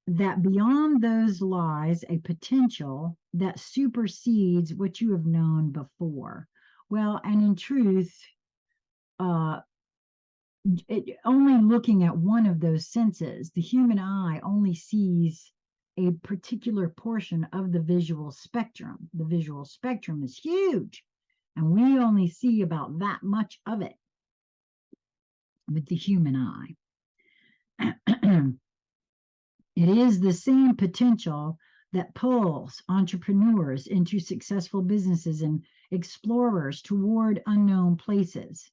that beyond those lies a potential that supersedes what you have known before. Well, and in truth, only looking at one of those senses, the human eye only sees a particular portion of the visual spectrum. The visual spectrum is huge, and we only see about that much of it with the human eye. It is the same potential that pulls entrepreneurs into successful businesses and explorers toward unknown places.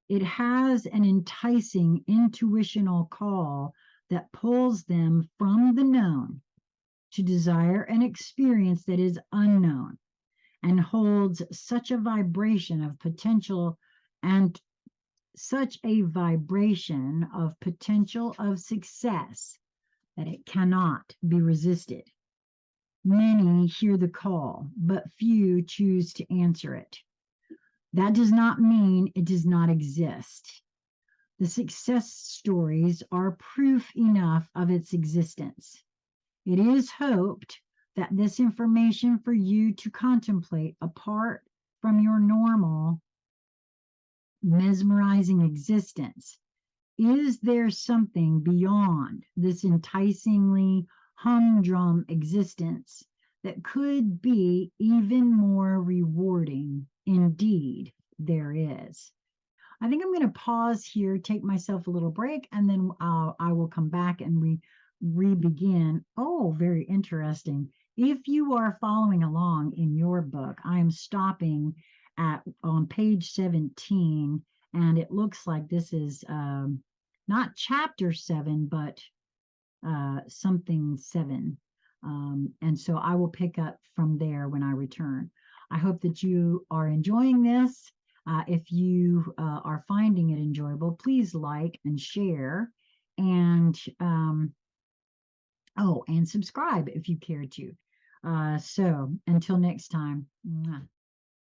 It has an enticing intuitional call that pulls them from the known to desire an experience that is unknown and holds such a vibration of potential and such a vibration of potential of success that it cannot be resisted. Many hear the call, but few choose to answer it. That does not mean it does not exist. The success stories are proof enough of its existence. It is hoped that this information for you to contemplate apart from your normal mesmerizing existence. Is there something beyond this enticingly humdrum existence that could be even more rewarding? Indeed, there is. I think I'm going to pause here, take myself a little break, and then I will come back and re-begin. Oh, very interesting. If you are following along in your book, I am stopping on page 17, and it looks like this is not chapter 7, but something 7. And so I will pick up from there when I return. I hope that you are enjoying this. If you are finding it enjoyable, please like and share, and and subscribe if you care to. So until next time.